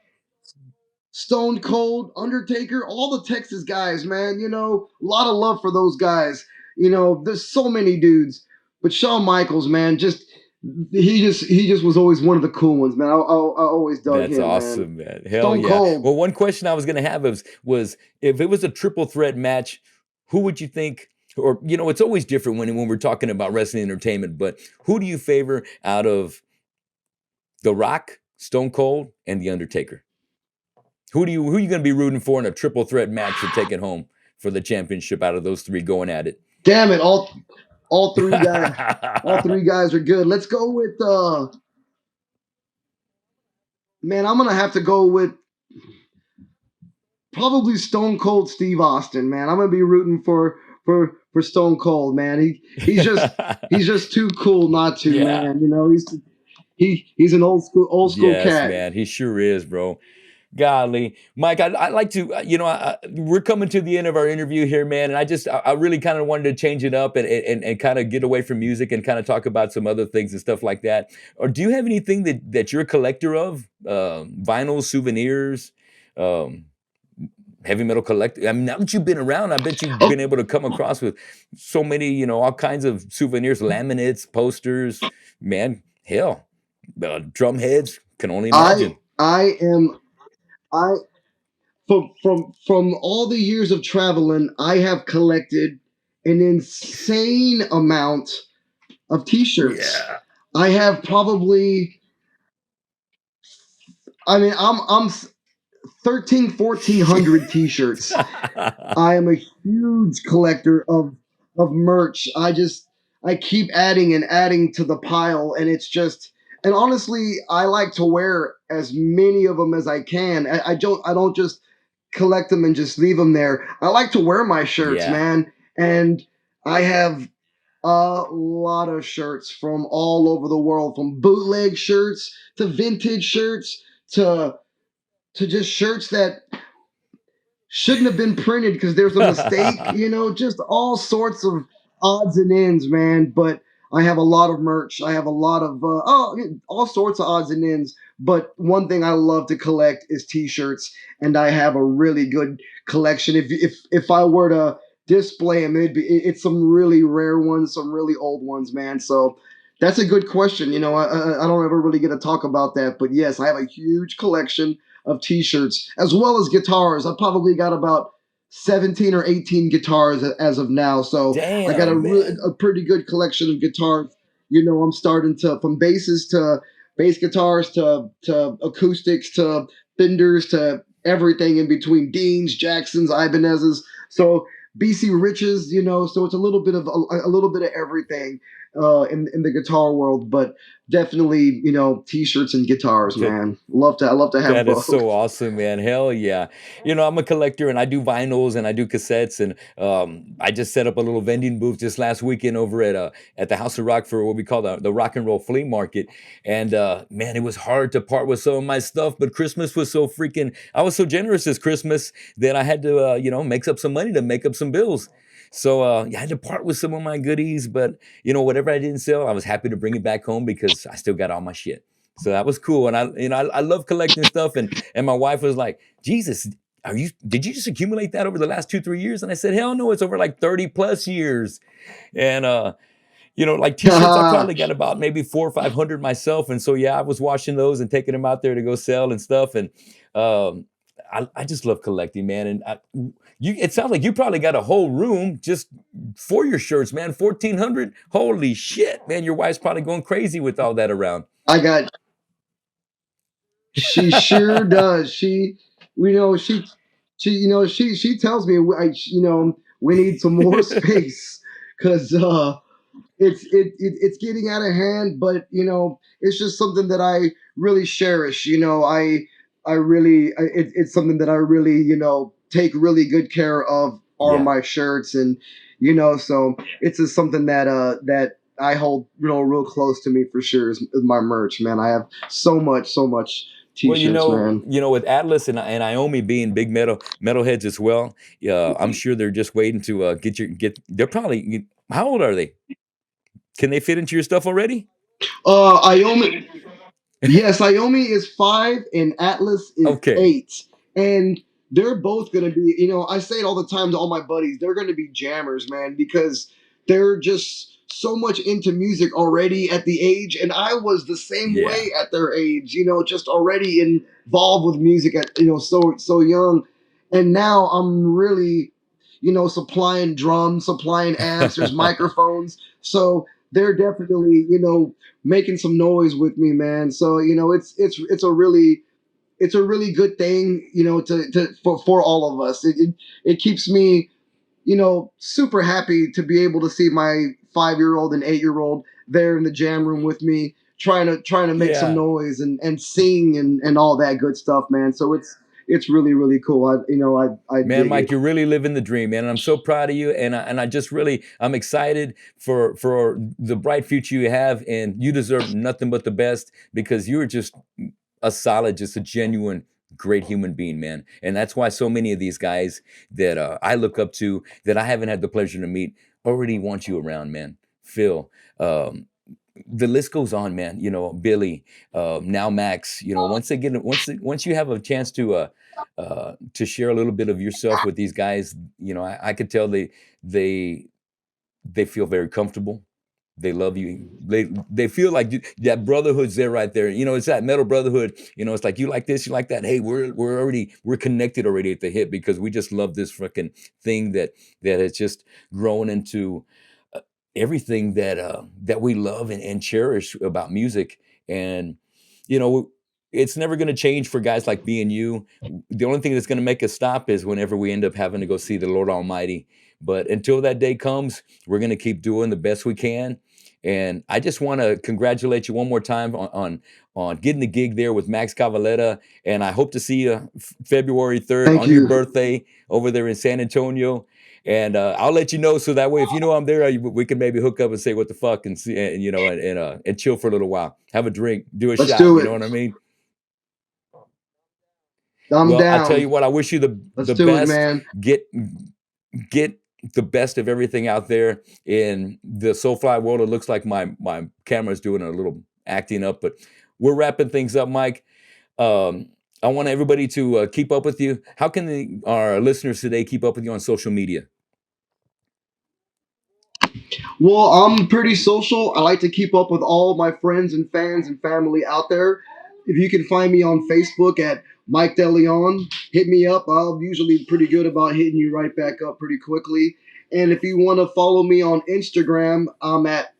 Stone Cold, Undertaker, all the Texas guys, man. A lot of love for those guys. There's so many dudes, but Shawn Michaels, man, he just was always one of the cool ones, man. I always dug That's him, man. awesome, man. Hell Stone yeah. Cold. Well, one question I was gonna have was if it was a triple threat match, who would you think? Or it's always different when we're talking about wrestling entertainment, but who do you favor out of The Rock, Stone Cold, and The Undertaker? Who are you going to be rooting for in a triple threat match to take it home for the championship out of those three going at it? Damn it, all three guys are good. Let's go with man. I'm gonna have to go with probably Stone Cold Steve Austin, man. I'm gonna be rooting for Stone Cold, man. He's just too cool not to, Yeah. man. He's an old school Yes, cat. man. He sure is, bro. Golly, Mike, I like to, we're coming to the end of our interview here, man, and I really kind of wanted to change it up and kind of get away from music and kind of talk about some other things and stuff like that. Or do you have anything that you're a collector of? Vinyl, souvenirs, um, heavy metal collector. I mean, now that you've been around, I bet you've Oh, been able to come across with so many, all kinds of souvenirs, laminates, posters, man, hell, drum heads. Can only I imagine. I am I from all the years of traveling, I have collected an insane amount of T-shirts. Yeah. I have probably. I mean, I'm 13, 1400 T-shirts. I am a huge collector of merch. I keep adding and adding to the pile, and it's just. And honestly, I like to wear as many of them as I can. I don't just collect them and just leave them there. I like to wear my shirts, Yeah. man, and I have a lot of shirts from all over the world, from bootleg shirts to vintage shirts to just shirts that shouldn't have been printed because there's a mistake, just all sorts of odds and ends, man. But I have a lot of merch. I have a lot of all sorts of odds and ends. But one thing I love to collect is T-shirts, and I have a really good collection. If I were to display them, it's some really rare ones, some really old ones, man. So that's a good question. I don't ever really get to talk about that, but yes, I have a huge collection of T-shirts as well as guitars. I probably got about 17 or 18 guitars as of now, so I got Damn, man. a pretty good collection of guitars. I'm starting to from basses to bass guitars to acoustics to Fenders to everything in between, Deans, Jacksons, Ibanez's. So BC Riches, so it's a little bit of a little bit of everything in the guitar world, but definitely, T-shirts and guitars, That man. I love to have that is both. so awesome, man. Hell yeah. I'm a collector and I do vinyls and I do cassettes and I just set up a little vending booth just last weekend over at the House of Rock for what we call the rock and roll flea market. And man, it was hard to part with some of my stuff, but Christmas was so freaking I was so generous this Christmas that I had to make up some money to make up some bills. So yeah, I had to part with some of my goodies, but whatever I didn't sell, I was happy to bring it back home because I still got all my shit. So that was cool, and I love collecting stuff. And my wife was like, "Jesus, did you just accumulate that over the last 2 3 years?" And I said, "Hell no, it's over like 30 plus years." And like t-shirts, I probably got about maybe 400 or 500 myself. And so yeah, I was washing those and taking them out there to go sell and stuff. And um, I just love collecting, man. And it sounds like you probably got a whole room just for your shirts, man. 1,400. Holy shit, man! Your wife's probably going crazy with all that around. I got. She sure does. She tells me we need some more space because it's getting out of hand, but it's just something that I really cherish. I really it's something that I really take really good care of on Yeah. my shirts, and so it's just something that I hold real close to me for sure is my merch, man. I have so much Well, t-shirts, man. with Atlas and Iomi being big metalheads as well, yeah, I'm sure they're just waiting to get. They're probably how old are they? Can they fit into your stuff already? Iomi, yes, Iomi is 5 and Atlas is Okay. 8. And they're both going to be, I say it all the time to all my buddies, they're going to be jammers, man, because they're just so much into music already at the age. And I was the same Yeah. way at their age, just already involved with music at, so young. And now I'm really, supplying drums, supplying amps, there's microphones. So they're definitely, making some noise with me, man. So it's a really good thing, for all of us. It keeps me, super happy to be able to see my 5-year old and 8-year old there in the jam room with me, trying to make some Yeah. noise and sing and all that good stuff, man. So it's really cool. I Man, dig it. Mike, you're really living the dream, man, and I'm so proud of you. And I just really, I'm excited for the bright future you have, and you deserve nothing but the best because you're just a solid, just a genuine, great human being, man. And that's why so many of these guys that I look up to, that I haven't had the pleasure to meet, already want you around, man. Phil, the list goes on, man. Billy, now Max. Once you have a chance to share a little bit of yourself with these guys, I could tell they they feel very comfortable. They love you. They feel like that brotherhood's there right there. It's that metal brotherhood. It's like you like this, you like that. Hey, we're connected already at the hip because we just love this freaking thing that has just grown into uh, everything that we love and cherish about music. And you know, it's never going to change for guys like me and you. The only thing that's going to make us stop is whenever we end up having to go see the Lord Almighty. But until that day comes, we're going to keep doing the best we can. And I just want to congratulate you one more time on getting the gig there with Max Cavalera. And I hope to see you February 3rd Thank on your you. birthday over there in San Antonio. And I'll let you know so that way, if you know I'm there, we can maybe hook up and say what the fuck and see, and chill for a little while, have a drink, do a Let's shot. do You know it. what I mean? I'm Well, I tell you down. what, I wish you Let's the do it, best. man. Get the best of everything out there in the Soulfly world. It looks like my camera's doing a little acting up, but we're wrapping things up, Mike. Um, I want everybody to keep up with you. How can our listeners today keep up with you on social media? Well, I'm pretty social. I like to keep up with all my friends and fans and family out there. If you can find me on Facebook at Mike DeLeon, hit me up. I'm usually pretty good about hitting you right back up pretty quickly. And if you want to follow me on Instagram, I'm at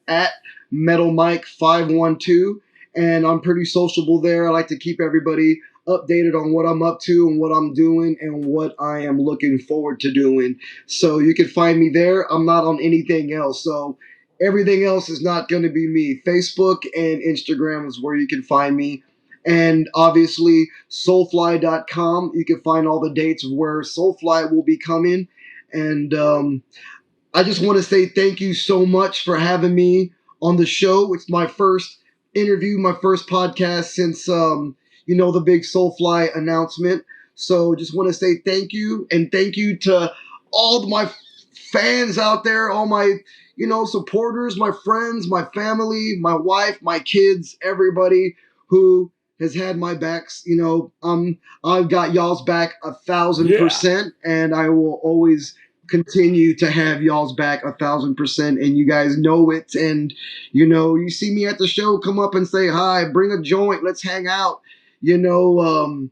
MetalMike512, and I'm pretty sociable there. I like to keep everybody updated on what I'm up to and what I'm doing and what I am looking forward to doing. So you can find me there. I'm not on anything else. So everything else is not going to be me. Facebook and Instagram is where you can find me. And obviously, soulfly.com. You can find all the dates of where Soulfly will be coming. And I just want to say thank you so much for having me on the show. It's my first interview, my first podcast since the big Soulfly announcement. So just want to say thank you, and thank you to all my fans out there, all my supporters, my friends, my family, my wife, my kids, everybody who has had my backs. I've got y'all's back a thousand Yeah. percent, and I will always continue to have y'all's back 1,000%, and you guys know it. And you see me at the show, come up and say hi, bring a joint, let's hang out. you know um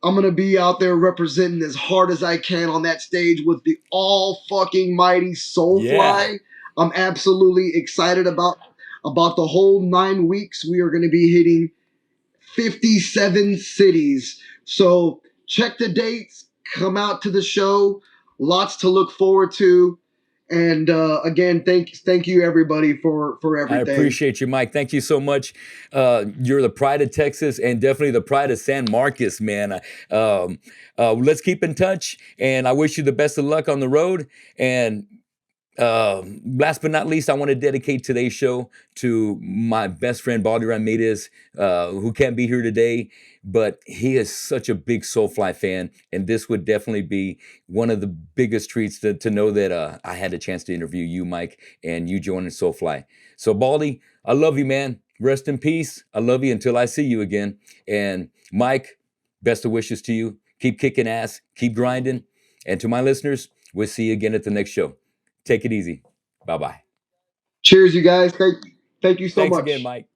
I'm gonna be out there representing as hard as I can on that stage with the all fucking mighty Yeah. Soulfly. I'm absolutely excited about the whole 9 weeks. We are gonna be hitting 57 cities. So check the dates, come out to the show. Lots to look forward to. And again, thank you everybody for I everything. appreciate you, Mike. Thank you so much. You're the pride of Texas and definitely the pride of San Marcos, man. Let's keep in touch, and I wish you the best of luck on the road. And last but not least, I want to dedicate today's show to my best friend, Baldy Ramirez, who can't be here today, but he is such a big Soulfly fan, and this would definitely be one of the biggest treats to know that I had a chance to interview you, Mike, and you joining Soulfly. So, Baldy, I love you, man. Rest in peace. I love you until I see you again. And Mike, best of wishes to you. Keep kicking ass, keep grinding. And to my listeners, we'll see you again at the next show. Take it easy. Bye bye. Cheers, you guys. Thank you so Thanks again, much. Mike.